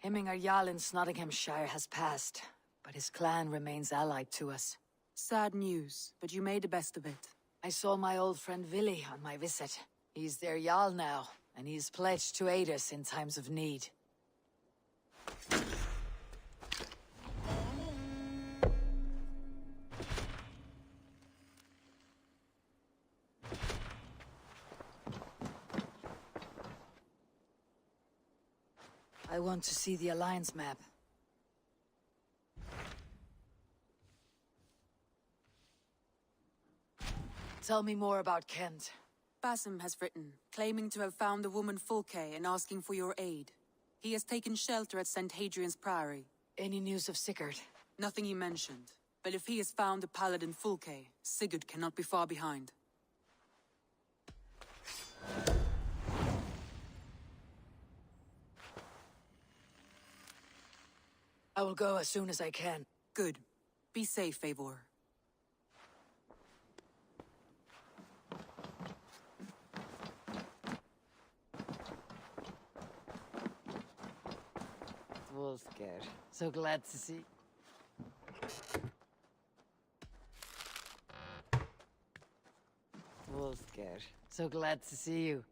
Hemminger Jarl in Nottinghamshire has passed, but his clan remains allied to us. Sad news, but you made the best of it. I saw my old friend Willi on my visit. He's their Jarl now, and he's pledged to aid us in times of need. I want to see the Alliance map. Tell me more about Kent. Basim has written, claiming to have found the woman Fulke and asking for your aid. He has taken shelter at St. Hadrian's Priory. Any news of Sigurd? Nothing he mentioned. But if he has found the paladin Fulke, Sigurd cannot be far behind. I will go as soon as I can. Good. Be safe, Eivor. Wolfgar, so glad to see. Wolfgar, so glad to see you.